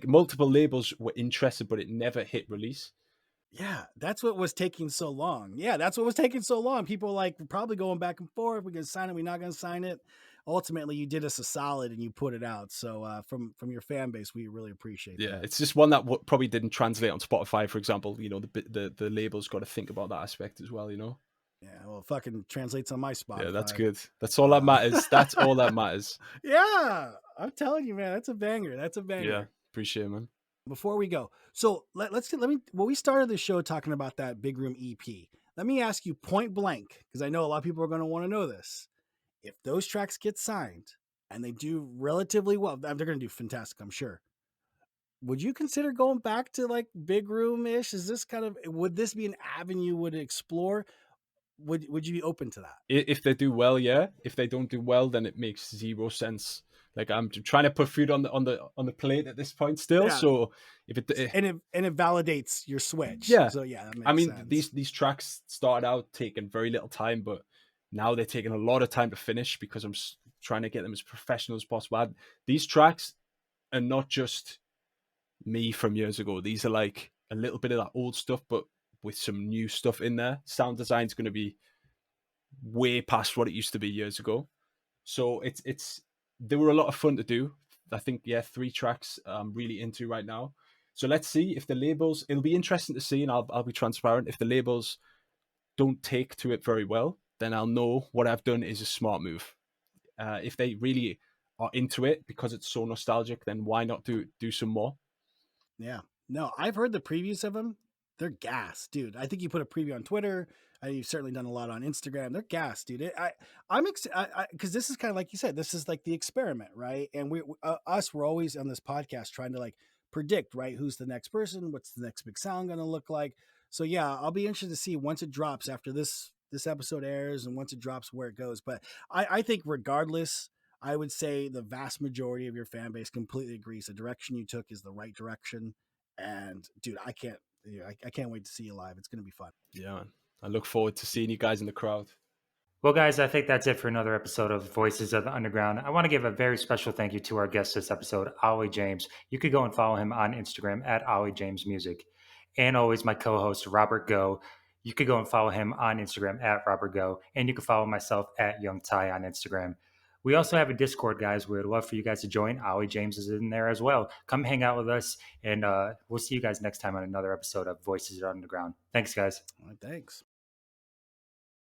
multiple labels were interested, but it never hit release. Yeah, that's what was taking so long. Yeah, that's what was taking so long. People like probably going back and forth. We're gonna sign it. We're not gonna sign it. Ultimately, you did us a solid and you put it out. So from your fan base, we really appreciate that. It's just one that probably didn't translate on Spotify, for example. You know, the label's got to think about that aspect as well. You know. Yeah, well, it fucking translates on my Spotify. Yeah, that's good. That's all that matters. That's all that matters. Yeah, I'm telling you, man, that's a banger. That's a banger. Yeah, appreciate it, man. Before we go, so let me. Well, we started the show talking about that Big Room EP. Let me ask you point blank, because I know a lot of people are going to want to know this. If those tracks get signed and they do relatively well, they're going to do fantastic, I'm sure. Would you consider going back to like Big Room ish? Is this would this be an avenue you would explore? Would you be open to that? If they do well, yeah. If they don't do well, then it makes zero sense. Like I'm trying to put food on the plate at this point still. Yeah. So if it validates your switch. Yeah. So yeah, that makes I mean, sense. these tracks started out taking very little time, but now they're taking a lot of time to finish because I'm trying to get them as professional as possible. These tracks are not just me from years ago. These are like a little bit of that old stuff, but with some new stuff in there. Sound design's going to be way past what it used to be years ago. So they were a lot of fun to do. I think 3 tracks I'm really into right now. So let's see if the labels. It'll be interesting to see, and I'll be transparent. If the labels don't take to it very well, then I'll know what I've done is a smart move. If they really are into it because it's so nostalgic, then why not do some more? Yeah. No, I've heard the previews of them. They're gas, dude. I think you put a preview on Twitter. You've certainly done a lot on Instagram. They're gas, dude. I'm excited because this is kind of like you said. This is like the experiment, right? And we're always on this podcast trying to like predict, right? Who's the next person? What's the next big sound going to look like? So yeah, I'll be interested to see once it drops after this episode airs and once it drops where it goes. But I think regardless, I would say the vast majority of your fan base completely agrees the direction you took is the right direction. And dude, I can't wait to see you live. It's going to be fun. Yeah, man. I look forward to seeing you guys in the crowd. Well, guys, I think that's it for another episode of Voices of the Underground. I want to give a very special thank you to our guest this episode, Olly James. You could go and follow him on Instagram at Olly James Music. And always my co-host, Robert Geaux. You could go and follow him on Instagram at Robert Geaux. And you can follow myself at Young Ty on Instagram. We also have a Discord, guys. We would love for you guys to join. Olly James is in there as well. Come hang out with us, and we'll see you guys next time on another episode of Voices of the Underground. Thanks, guys. All right, thanks.